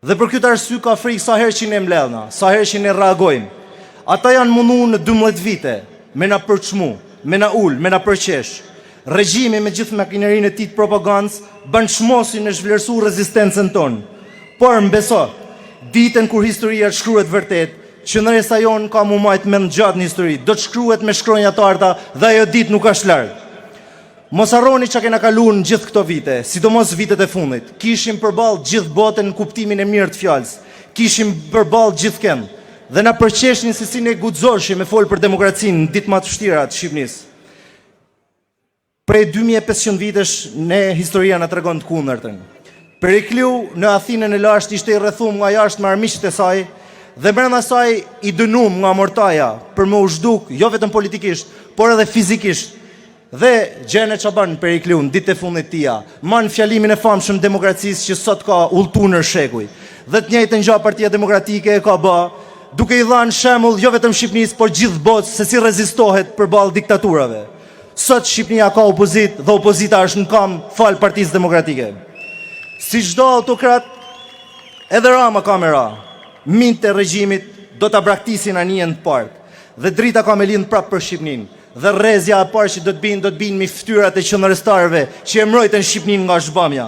Dhe për këtë arsye ka frikë sa herë që ne mbledhna, sa herë që ne reagojmë. Ata janë munduar në 12 vite me na përçmu, me na ul, me na përqesh. Regjimi me gjithë makinerinë e tij të propagandës bën çmosin e zhvlerësu rezistencën tonë. Por mbeso, ditën kur historia të shkruhet vërtet, qendresa jonë ka mu majt mend gjatë në histori, do të shkruhet me shkronja të arta dhe ajo ditë nuk është larg. Mos harroni çka kena kaluar në gjithë këto vite, sidomos vitet e fundit. Kishim përballë gjithë botën në kuptimin e mirë të fjalës. Kishim përballë gjithëkënd dhe na përqeshnin se si ne guxoshim me fol për demokracinë në ditë më të vështira të Shqipërisë. Prej 2500 vitesh ne historia na tregon të kundërtën. Perikliu në Athinën e lashtë ishte i rrethum nga jashtë me armiqtë e saj dhe brenda saj i dënuam nga mortaja për më u zhduk jo vetëm politikisht, por edhe fizikisht. Dhe gjene që banë Perikliu në ditë e fundit tia, manë fjalimin e famshëm demokracisë që sot ka ulltu në shekuj. Dhe të njëjtën gjë Partia Demokratike e ka bë, duke i dhanë shembull jo vetëm Shqipërisë, por gjithë botës se si rezistohet përballë diktaturave. Sot Shqipëria ka opozitë dhe opozita është në kam fal Partisë Demokratike. Si çdo autokrat, edhe Rama ka me ra. Mint e regjimit do ta braktisin anijen të parë dhe drita ka me lind prapë për Shqipërinë. Dhe rrezja e parë që do të binë mi fytyrat e qendrëstarëve që e mbrojtën Shqipërinë nga zhbamja.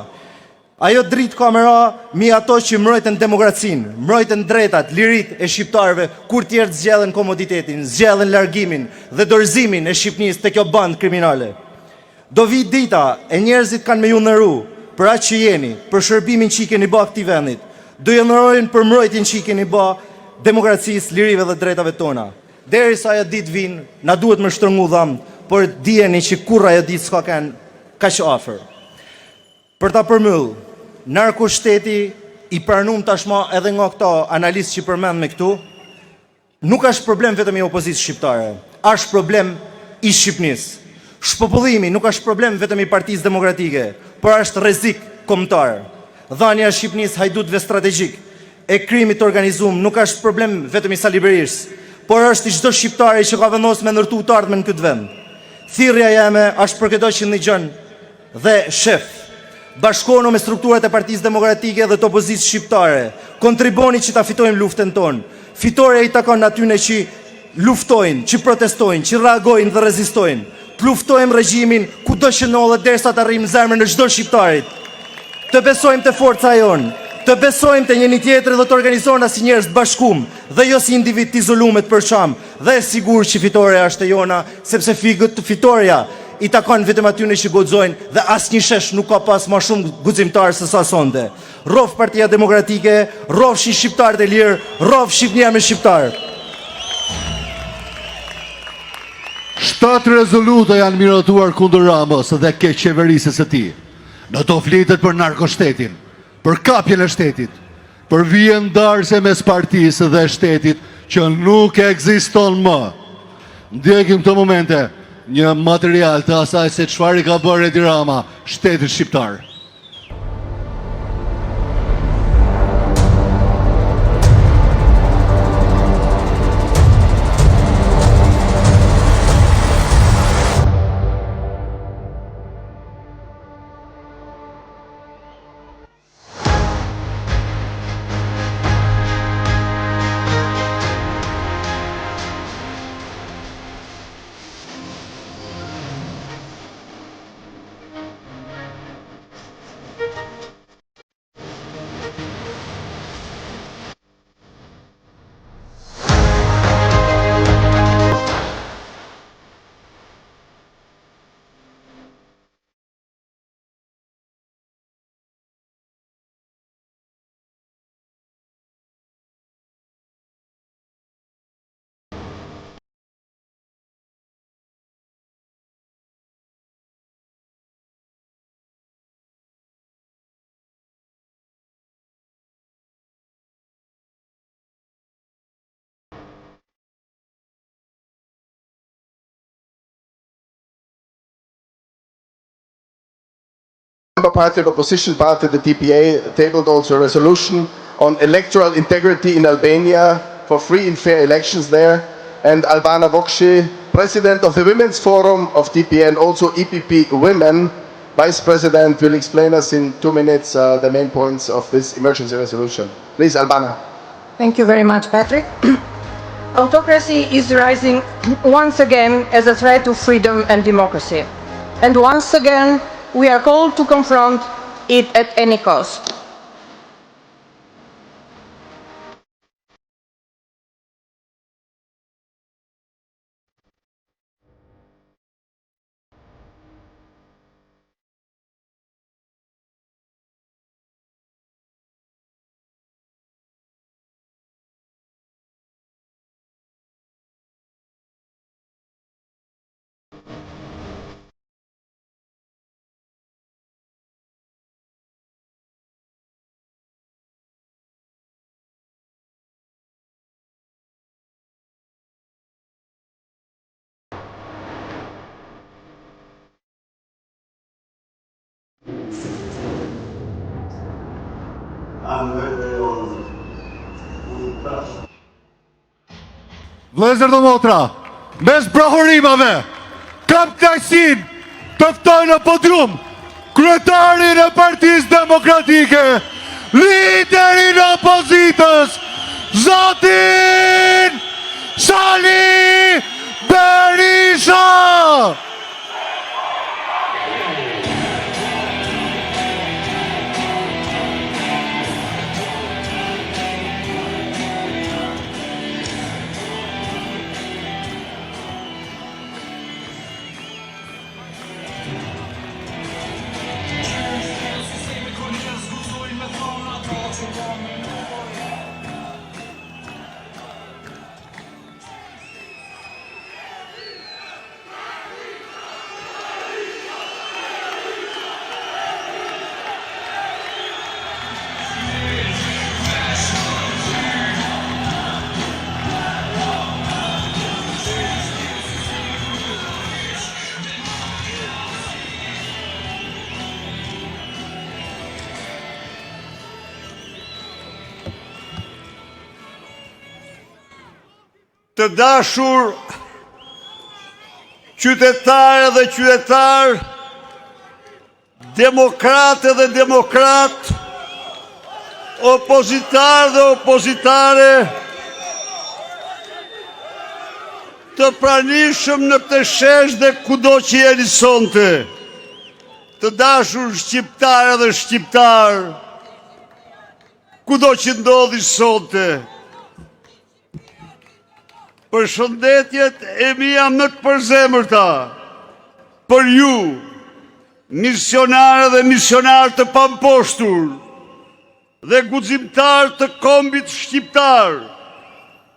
Ajo dritë ka me ra mi ato që mbrojtën demokracinë, mbrojtën drejtat, lirit e shqiptarëve, kur tjerë zgjedhen komoditetin, zgjedhen largimin dhe dorëzimin e Shqipërisë te kjo bandë kriminale. Do vi dita e njerëzit kanë me ju ndëru për atë që jeni, për shërbimin që i keni bë këtij vendit. Do ju ndërojnë për mbrojtjen që i keni bë demokracisë, lirive dhe drejtave tona. Derisa ajo ditë vinë, na duhet më shtrëngu dhamë, por dijeni që kurrë ajo ditë s'ka kanë kaq afër. Për ta përmbyll, narkoshteti i pranum tashma edhe nga këto analistë që përmend me këtu, nuk është problem vetëm i opozitës shqiptare, është problem i Shqipërisë. Shpopullimi nuk është problem vetëm i Partisë Demokratike, por është rrezik kombëtar. Dhënia e Shqipërisë hajdutëve strategjik e krimit të organizuar nuk është problem vetëm i Sali Berisht, por është i çdo shqiptari që ka vendosur me ndërtu të ardhmen në këtë vend. Thirrja jeme është për këto që ndëgjon dhe shef. Bashkohuni me strukturat e Partisë Demokratike dhe të opozitës shqiptare. Kontriboni që ta fitojmë luftën tonë. Fitoria i takon atyre që luftojnë, që protestojnë, që reagojnë dhe rezistojnë. Të luftojmë regjimin kudo që ndodhet derisa të arrijmë zemrën e çdo shqiptarit. Të besojmë te forca jonë. Të besojmë të njëri tjetrin dhe të organizohena si njerëz bashkum dhe jo si individ të izoluar të përçam. Dhe sigur që fitoria është e jona, sepse fitoria i takon vetëm atyre që guxojnë dhe asnjë shesh nuk ka pas më shumë guximtar se sa sonte. Rrof Partia Demokratike, rrofshin shqiptarët e lirë, rrof Shqipëria me shqiptar. 7 rezoluta janë miratuar kundër Ramës dhe keqeverisës së tij. Në to flitet për narkoshtetin, për kapjen e shtetit, për vijën ndarëse mes partisë dhe shtetit që nuk ekziston më. Ndjekim këto momente një material të asaj se çfarë i ka bërë Edi Rama shtetit shqiptar. Labour Party and opposition party, the DPA, tabled also a resolution on electoral integrity in Albania for free and fair elections there. And Albana Vokshi, president of the Women's Forum of DPA and also EPP Women, vice president, will explain us in 2 minutes the main points of this emergency resolution. Please, Albana. Thank you very much, Patrick. Autocracy is rising once again as a threat to freedom and democracy. And once again, we are called to confront it at any cost. Vëllezër dhe motra, mes prohurimave, kam kënaqësinë të ftoj në podium kryetarin e Partisë Demokratike, liderin e opozitës, zotin Sali Berisha! Të dashur qytetare dhe qytetar, demokrate dhe demokrat, opozitar dhe opozitare, të pranishëm në këtë shesh dhe kudo që jeni sonte, të dashur shqiptare dhe shqiptar, kudo që ndodhi sonte, për shëndetjet e mia më të përzemërta, për ju, misionare dhe misionar të pamposhtur, dhe guximtar të kombit shqiptar,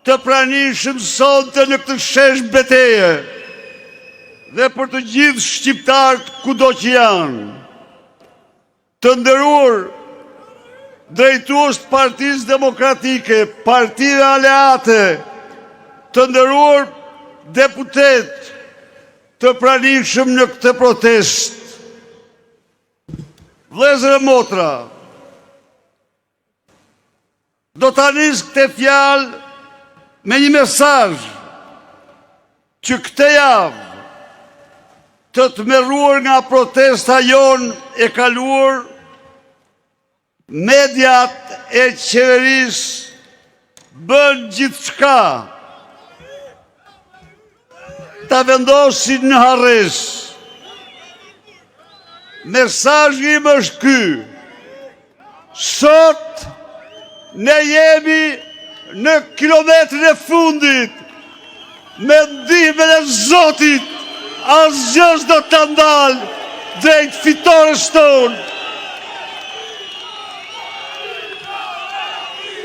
të pranishëm sonte në këtë shesh beteje, dhe për të gjithë shqiptarët kudo që janë, të nderuar drejtues të Partisë Demokratike, partive aleate, të nderuar deputet, të pranishëm në këtë protest. Vëllezër e motra, do ta nis këtë fjalë me një mesazh që këtë javë të tmerruar nga protesta jon e kaluar, mediat e qeverisë bën gjithçka ta vendosin në harres. Mesazhi im është ky. Sot ne jemi në kilometrin e fundit, me ndihmën e Zotit, asgjë s'do ta ndalë drejt fitores tonë.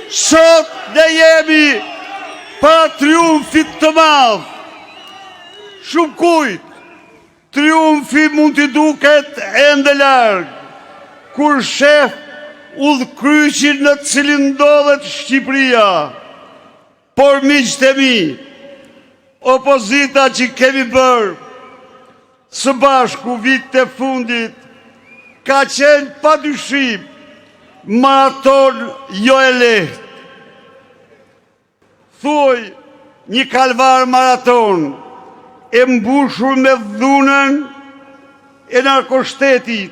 Sot ne jemi para triumfit të madh. Shumë kujt, triumfi mund t'i duket ende larg, kur shef udhkryqin në cilin ndodhet Shqipëria. Por miqtë e mi, opozita që kemi bërë së bashku vitet e fundit, ka qenë pa dyshim maraton jo e lehtë. Thuaj një kalvar maraton e mbushur me dhunën e narkoshtetit,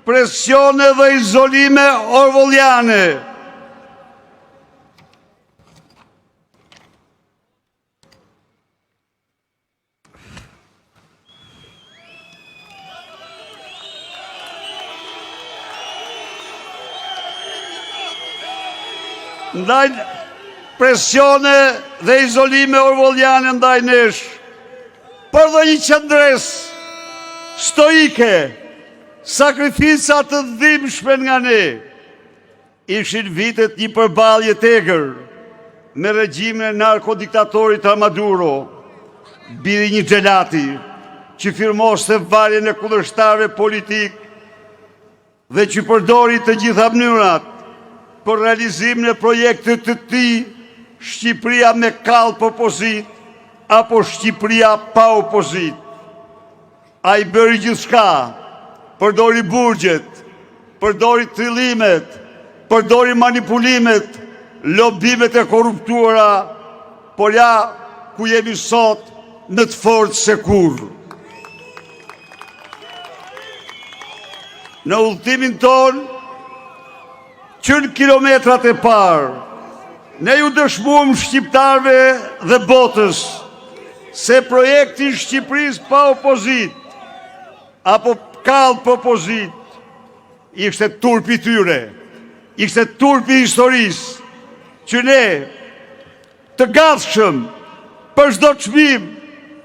presione dhe izolime orwelliane. Ndaj presione dhe izolime orwelliane ndaj nesh, për dhe një qëndres stoike, sakrifica të dhimbshme nga ne, ishin vitet një përballje tegër me regjimin e narkodiktatorit Maduro, biri një xhelati që firmoste varjen e kundërshtarëve politik dhe që përdori të gjitha mënyrat për realizimin e projektit të tij, Shqipëria me kallp opozit apo Shqipëria pa opozit. Ai bëri gjithçka, përdori burgjet, përdori trillimet, përdori manipulimet, lobimet e korruptuara, por ja ku jemi sot në të fortë se kurrë. Në udhëtimin ton, që në kilometrat e parë, ne ju dëshmuam shqiptarve dhe botës se projekti Shqipërisë pa opozit, apo kallp opozit, ishte turpi tyre, ishte turpi historisë, që ne të gatshëm për çdo çmim,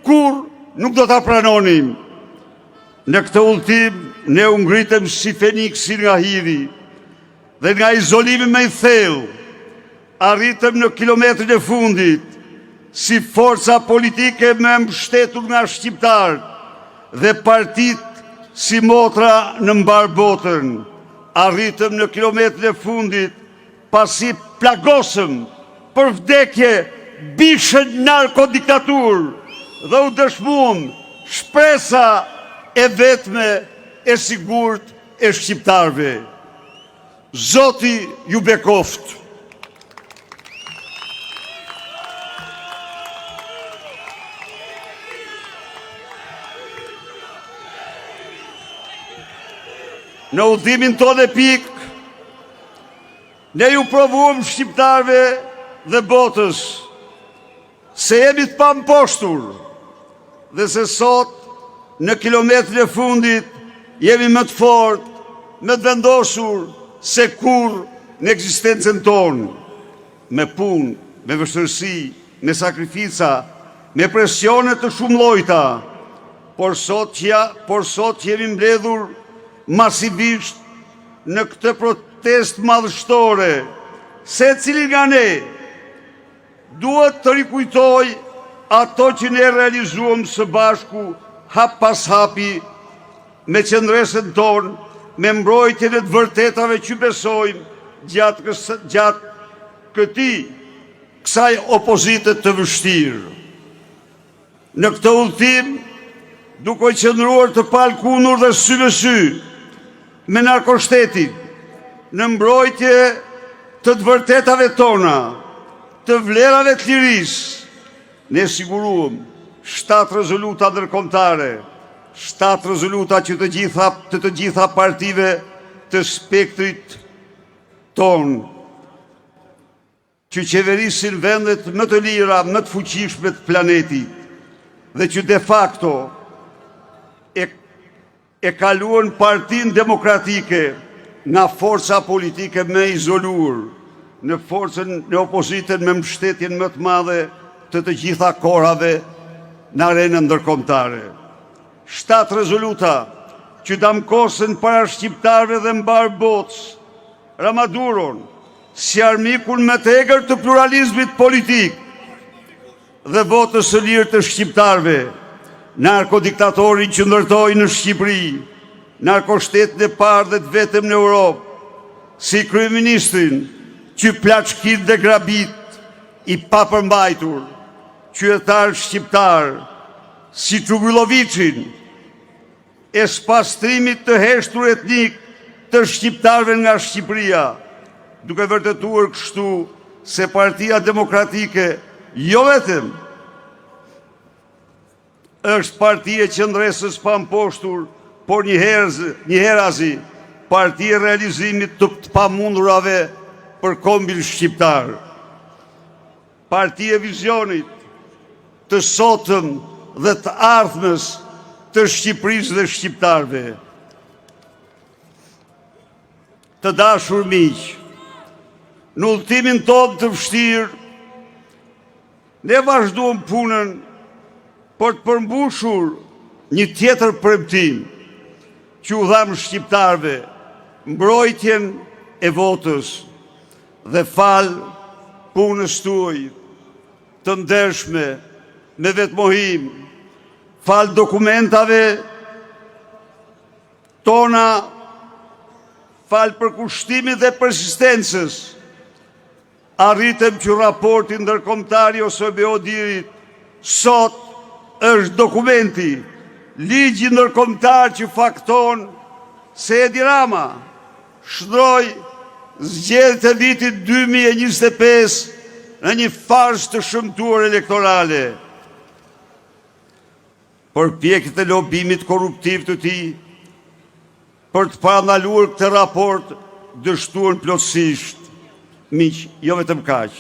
kur nuk do ta pranonim. Në këtë udhëtim ne u ngritëm si Feniksi nga hidhi dhe nga izolimi me i thellë arritëm në kilometrin e fundit si forca politike me mbështetur nga shqiptarët dhe partit si motra në mbar botën. Arritëm në kilometrin e fundit pasi plagosëm për vdekje bishën narkodiktatur dhe u dëshmuam shpresa e vetme e sigurt e shqiptarve. Zoti ju bekoft. Në udhimin tonë epik, ne ju provuam shqiptarve dhe botës se jemi të pamposhtur dhe se sot në kilometrin e fundit jemi më të fortë, më të vendosur se kur në ekzistencën tonë. Me punë, me vështirësi, me sakrifica, me presione të shumë llojta, por sot jemi mbledhur masivisht në këtë protest madhështore, se cili nga ne duhet të rikujtoj ato që ne realizuam së bashku hap pas hapi me qendresën tonë, me mbrojtjen e të vërtetave që besojmë gjatë kësaj opozite të vështirë. Në këtë udhëtim, duke qëndruar të palkundur dhe sy në sy me narkoshtetin, në mbrojtje të vërtetave tona, të vlerave të lirisë, ne siguruam 7 rezoluta ndërkombëtare, 7 rezoluta që të gjitha partive të spektrit ton, që qeverisin vendet më të lira, më të fuqishme të planetit, dhe që de facto e kaluan Partinë Demokratike nga forca politike me izoluar në forcën në opozitën me mbështetjen më të madhe të gjitha kohërave në arenën ndërkombëtare. 7 rezoluta që damkosen para shqiptarëve dhe mbar botës Ramaduron si armikun më të egër të pluralizmit politik dhe votës së lirë të shqiptarëve, narkodiktatorin që ndërtoi në Shqipëri, narkoshtetin e parë dhe të vetëm në Europë, si kryeministrin që plaçkit dhe grabit i papërmbajtur, qytetar shqiptar, si Trubillovicin, e spastrimit të heshtur etnik të shqiptarëve nga Shqipëria, duke vërtetuar kështu se Partia Demokratike jo vetëm është partia qëndresës pa mposhtur, por njëherazi partia realizimit të pamundurave për kombin shqiptar. Partia vizionit të sotëm dhe të ardhmes të Shqipërisë dhe shqiptarve. Të dashur miq, në udhëtimin tonë të vështirë, ne vazhdojmë punën për të përmbushur një tjetër premtim që u dham shqiptarve, mbrojtjen e votës dhe fal punës tuaj të ndershme me vetmohim, fal dokumentave tona, fal përkushtimit dhe persistencës, arritëm që raporti ndërkombëtar i OSBE-ODIHR-it sot është dokumenti, ligji ndërkombëtar që fakton se Edi Rama shndroi zgjedhjet e vitit 2025 në një farsë të shëmtuar elektorale. Përpjekjet e lobimit korruptiv të tij për të parandaluar këtë raport dështuan plotësisht. Miq, jo vetëm kaq,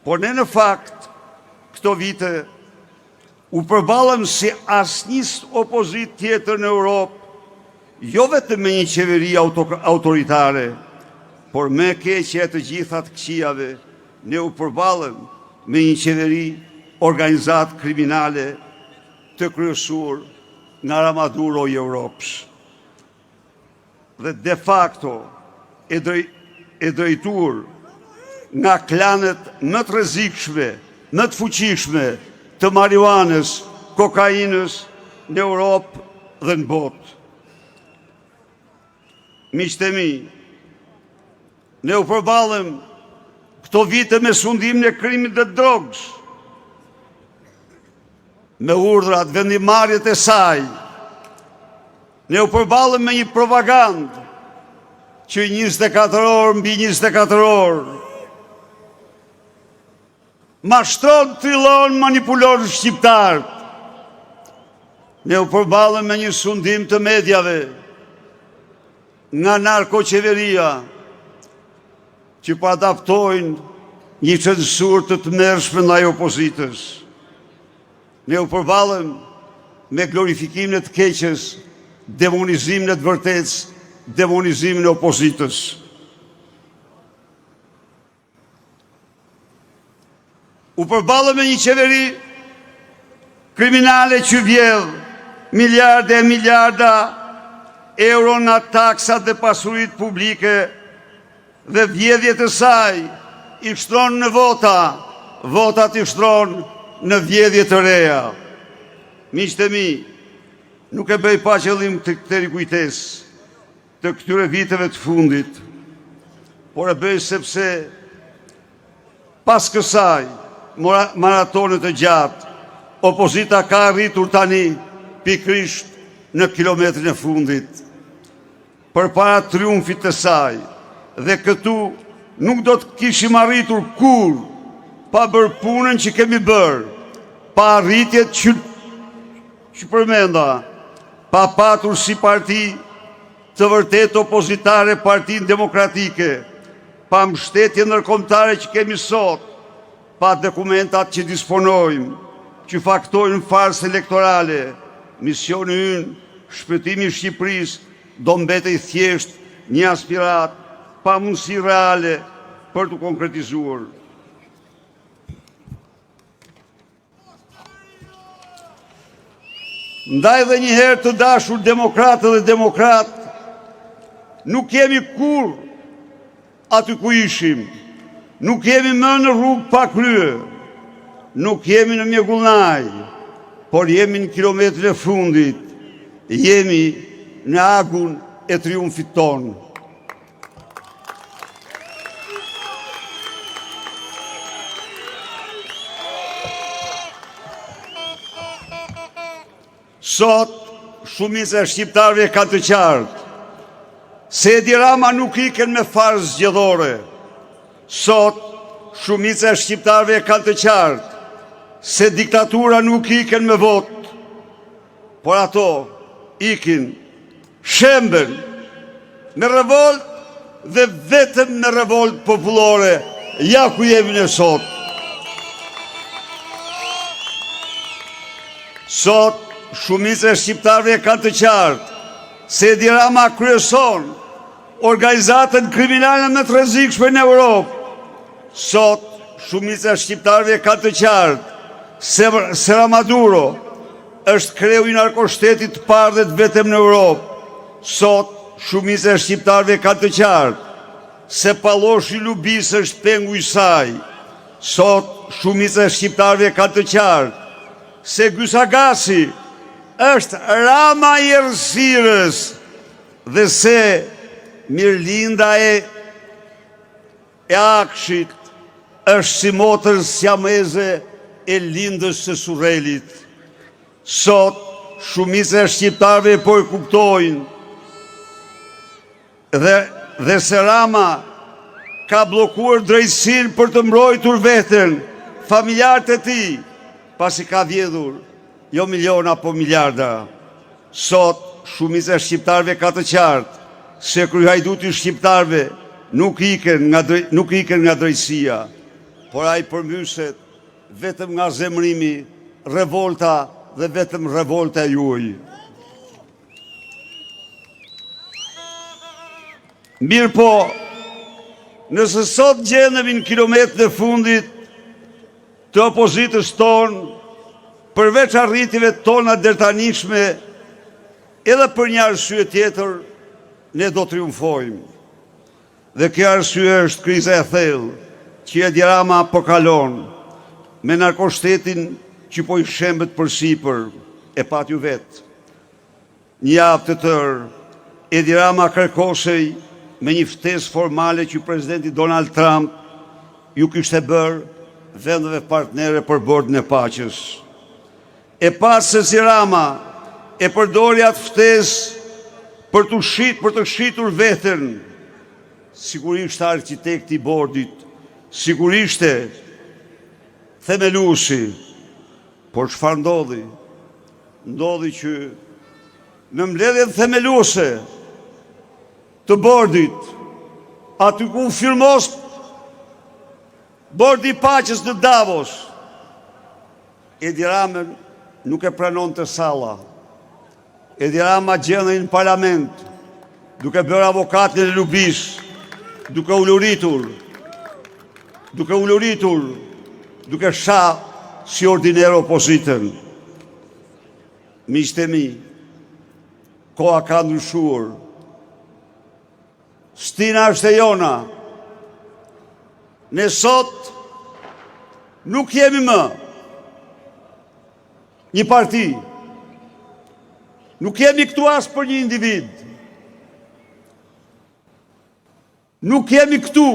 por ne në fakt këto vite u përballëm si asnjë opozit tjetër në Europë, jo vetëm me një qeveri autoritare, por me keqja e të gjitha të këqijave, ne u përballëm me një qeveri organizat kriminale të kryesuar nga Ramaduro i Europës. Dhe de facto e drejtuar nga klanet më të rrezikshme, më të fuqishme të marijuanës, kokainës në Europë dhe në botë. Miqtë e mi, ne u përballëm këto vite me sundimin e krimit dhe drogës, me urdhrat, vendimarrjet e saj. Ne u përballëm me një propagandë që 24 orë mbi 24 orë mashtron, trillon, manipulon shqiptarët. Ne u përballëm me një sundim të mediave nga narkoqeveria që po adaptojnë një censur të tmerrshme ndaj opozitës. Ne u përballëm me glorifikimin e të keqes, demonizimin e të vërtetës, demonizimin e opozitës. U përballëm me një qeveri kriminale që vjedh miliarde e miliarda euro nga taksat dhe pasuritë publike dhe vjedhjet e saj i shtron në vota, votat i shtron në vjedhje të reja. Miqtë e mi, nuk e bëj pa qëllim të rikujtesë të këtyre viteve të fundit, por e bëj sepse pas kësaj maratonet e gjatë, opozita ka arritur tani pikrisht në kilometrin e fundit. Përpara triumfit të saj, dhe këtu nuk do të kishim arritur kur pa bërë punën që kemi bërë, pa arritjet që përmenda, pa patur si parti të vërtet opozitare Partinë Demokratike, pa mbështetje ndërkombëtare që kemi sot, pa dokumentat që disponojmë, që faktojnë farsë elektorale. Misioni ynë, shpëtimi i Shqipërisë do mbetej thjesht një aspirat pa mundësi reale për të konkretizuar. Ndaj dhe njëherë të dashur demokratë dhe demokratë, nuk jemi kur aty ku ishim, nuk jemi më në rrugë pa krye, nuk jemi në mjegullnaj, por jemi në kilometrin e fundit, jemi në agun e triumfit tonë. Sot, shumica e shqiptarëve ka të qartë se Edi Rama nuk iken me farë zgjedhore. Sot shumica e shqiptarëve ka të qartë se diktatura nuk iken me vot, por ato ikin shemben me revolt dhe vetëm me revolt popullore. Ja ku jemi ne sot. Sot shumica e shqiptarëve kanë të qartë se Edi Rama kryeson organizatën kriminale më të rrezikshme në Europë. Sot shumica e shqiptarëve kanë të qartë se Maduro është kreu i narkoshtetit të parë dhe të vetëm në Europë. Sot shumica e shqiptarëve kanë të qartë se Palloshi Lubis është pengu i saj. Sot shumica e shqiptarëve kanë të qartë se Gysagasi është Rama i Errësirës dhe se Mirlinda e Akshit është si motër siameze e lindës së Surrelit. Sot shumica e shqiptarëve po e kuptojnë dhe se Rama ka blokuar drejtësinë për të mbrojtur veten, familjarët e tij, pasi ka vjedhur jo miliona po miliarda. Sot shumica e shqiptarëve ka të qartë se kryehajduti i shqiptarëve nuk iken nga drejtësia, por ai përmbyset vetëm nga zemrimi, revolta dhe vetëm revolta juaj. Mirë po, nëse sot gjendemi në kilometrët e fundit të opozitës tonë, përveç arritjeve tona dërtanishme, edhe për një arsye tjetër, ne do triumfojmë. Dhe kjo arsye është kriza e thellë, që Edi Rama po kalon, me narkoshtetin që po i shembet përsipër, e pat ju vetë. Një javë të tërë, Edi Rama kërkosej me një ftesë formale që presidenti Donald Trump ju kishte bërë vendeve partnere për bordën e paqes. E pas se si Rama e përdori atë ftesë për të shitur veten, sigurisht arkitekti i bordit, sigurisht themeluesi, por çfarë ndodhi? Ndodhi që në mbledhjen themeluese të bordit, aty ku firmos bordi i paqes në Davos, Edi Rama nuk e pranon të salla. Edi Rama gjendej në parlament, duke bërë avokatin e Lubis, duke uluritur, duke sha si ordiner opozitën. Miqtë e mi, koha ka ndryshuar. Stina është e jona. Ne sot nuk jemi më një parti. Nuk jemi këtu as për një individ. Nuk jemi këtu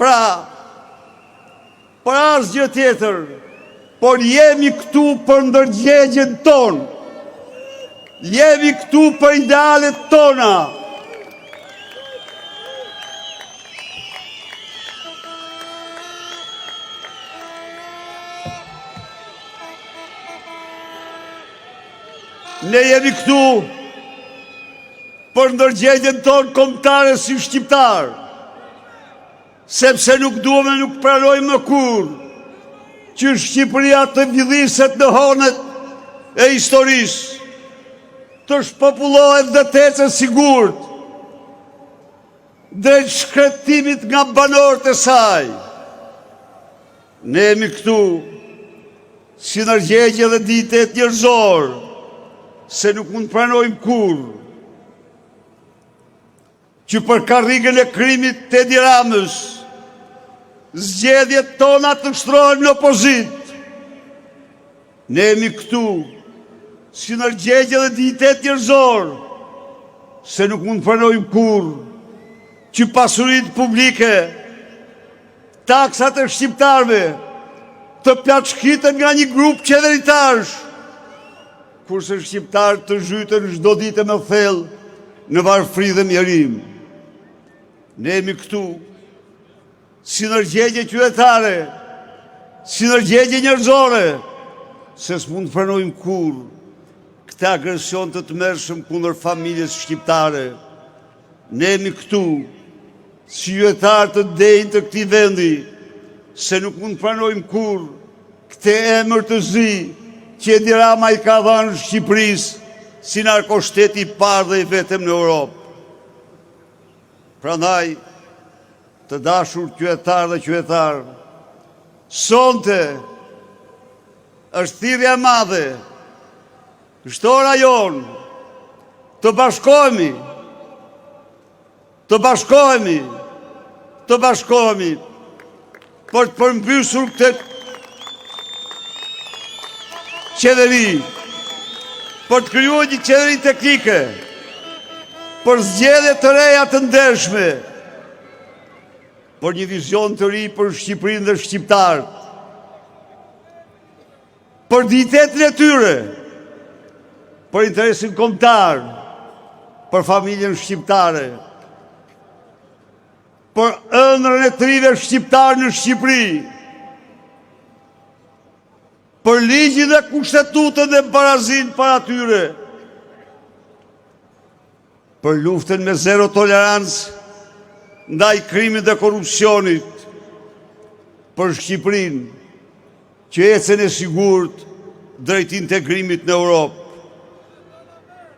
për asgjë tjetër, por jemi këtu për ndërgjegjen tonë. Jemi këtu për idealet tona. Ne jemi këtu për ndërgjegjen tonë kombëtare si shqiptar, sepse nuk duhem e nuk pranojmë më kurrë që Shqipëria të vjedhiset në honet e historisë, të shpopullohet dhe të ecë sigurt drejt shkretimit nga banorët e saj. Ne jemi këtu si ndërgjegje dhe ditet njerëzor, se nuk mund pranojmë kurrë që për karrigën e krimit të Edi Ramës, zgjedhjet tona të shtrohen në opozit. Ne jemi këtu si ndërgjegje dhe ditet njerëzor, se nuk mund pranojmë kurrë që pasuritë publike, taksat e shqiptarëve të plaçkiten nga një grup qeveritarësh, kurse shqiptarët të zhyten çdo ditë me thellë në varfëri dhe mjerim. Ne jemi këtu si ndërgjegje qytetare, si ndërgjegje njerëzore, se s'mund të pranojmë kurrë këtë agresion të tmerrshëm kundër familjes shqiptare. Ne jemi këtu si qytetarë të denjë të këtij vendi, se nuk mund të pranojmë kurrë këtë emër të zi që Edi Rama i ka dhënë Shqipërisë si narkoshteti i parë dhe i vetëm në Europë. Prandaj, të dashur qytetarë dhe qytetarë, sonte është thirrja e madhe, çdo rajon të bashkohemi, për të përmbysur këtë qeveri, për të krijuar një qeveri teknike, për zgjedhje të reja të ndershme, për një vizion të ri për Shqipërinë dhe shqiptarët, për dignitetin e tyre, për interesin kombëtar, për familjen shqiptare, për ëndrrën e të rive shqiptarë në Shqipëri, për ligjin dhe kushtetutën dhe barazin para tyre, për luftën me zero tolerancë ndaj krimit dhe korrupsionit, për Shqipërinë që ecën e sigurt drejt integrimit në Europë.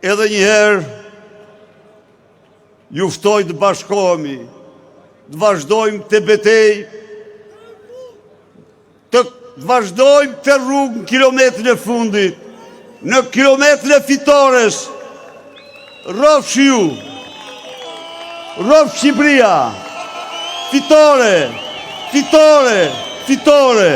Edhe njëherë ju ftoj të bashkohemi, të vazhdojmë të betejë, të vazhdojmë të rrugë në kilometrin e fundit, në kilometrin e fitores. Rrofsh ju, rrofsh Shqipëria, fitore, fitore, fitore.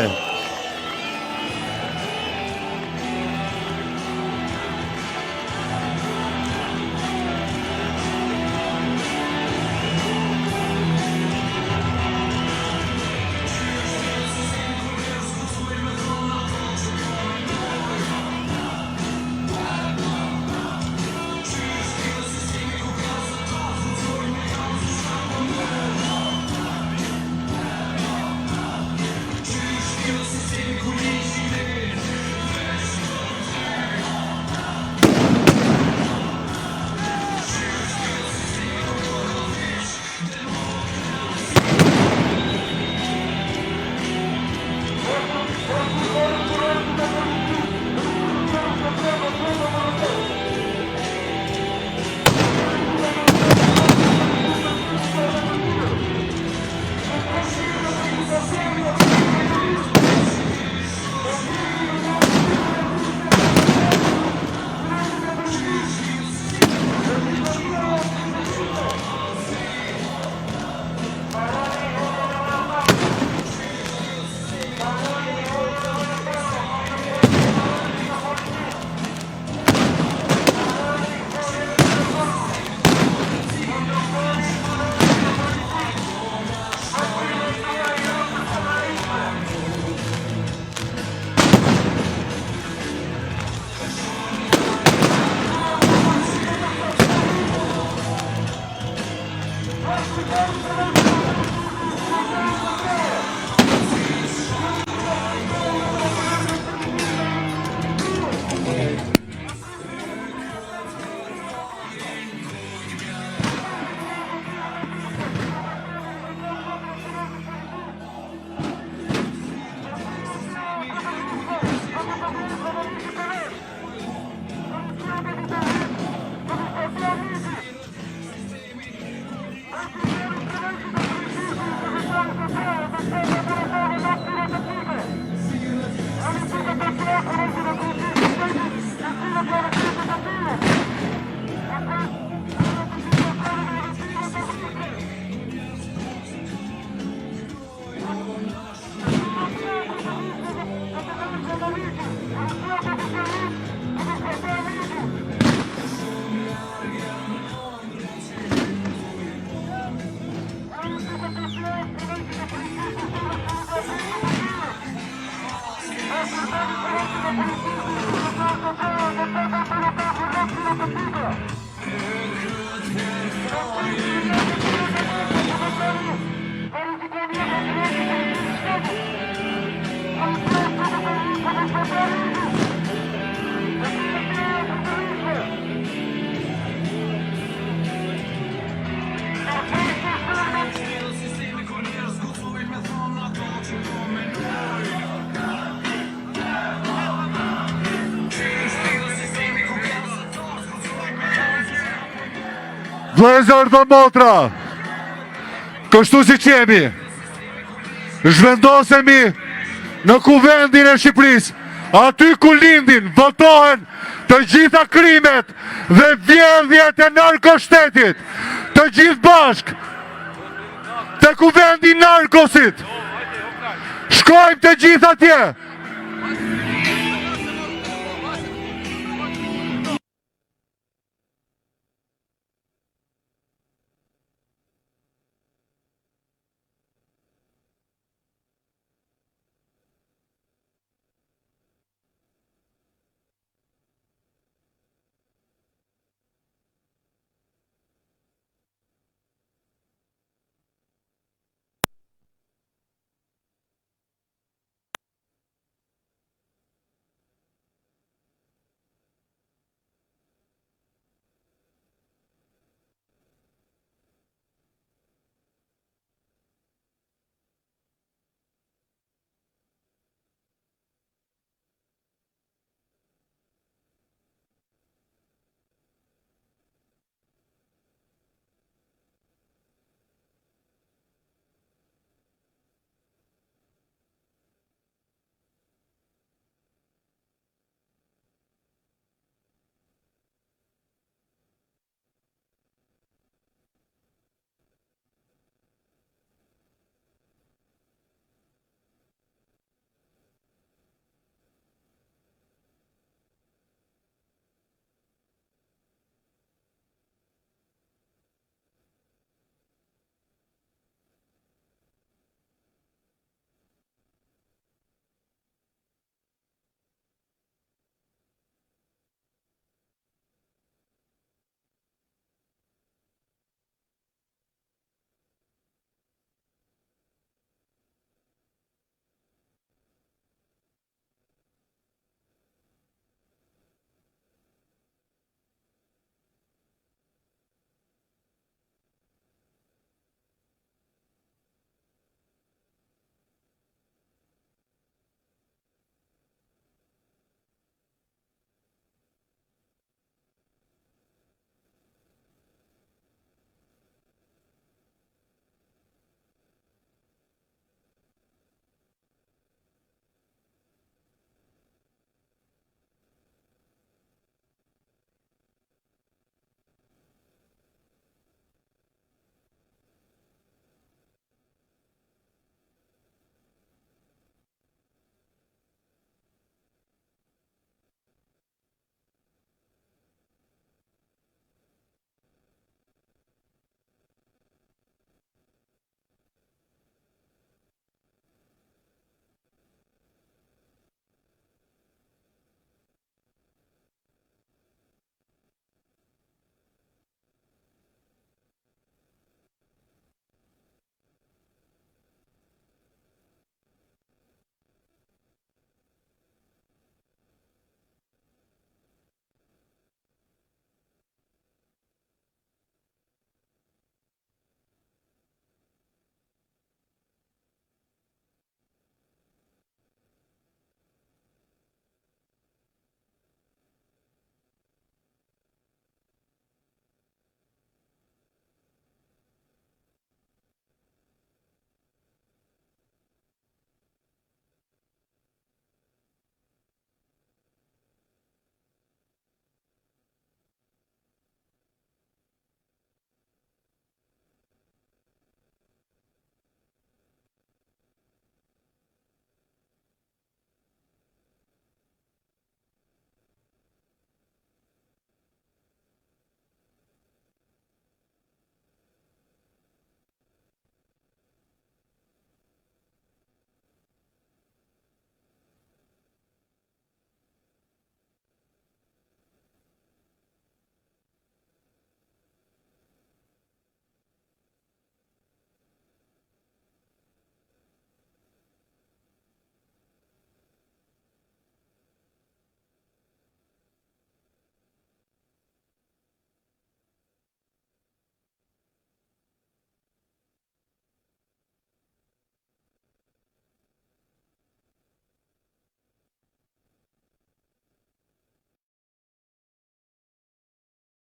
Vlezër dhe motra, kështu si qemi, zhvendosemi në kuvendin e Shqipërisë, aty ku lindin, votohen të gjitha krimet dhe vjedhjet e narkoshtetit, të gjithë bashk, të kuvendin narkosit, shkojmë të gjitha tje,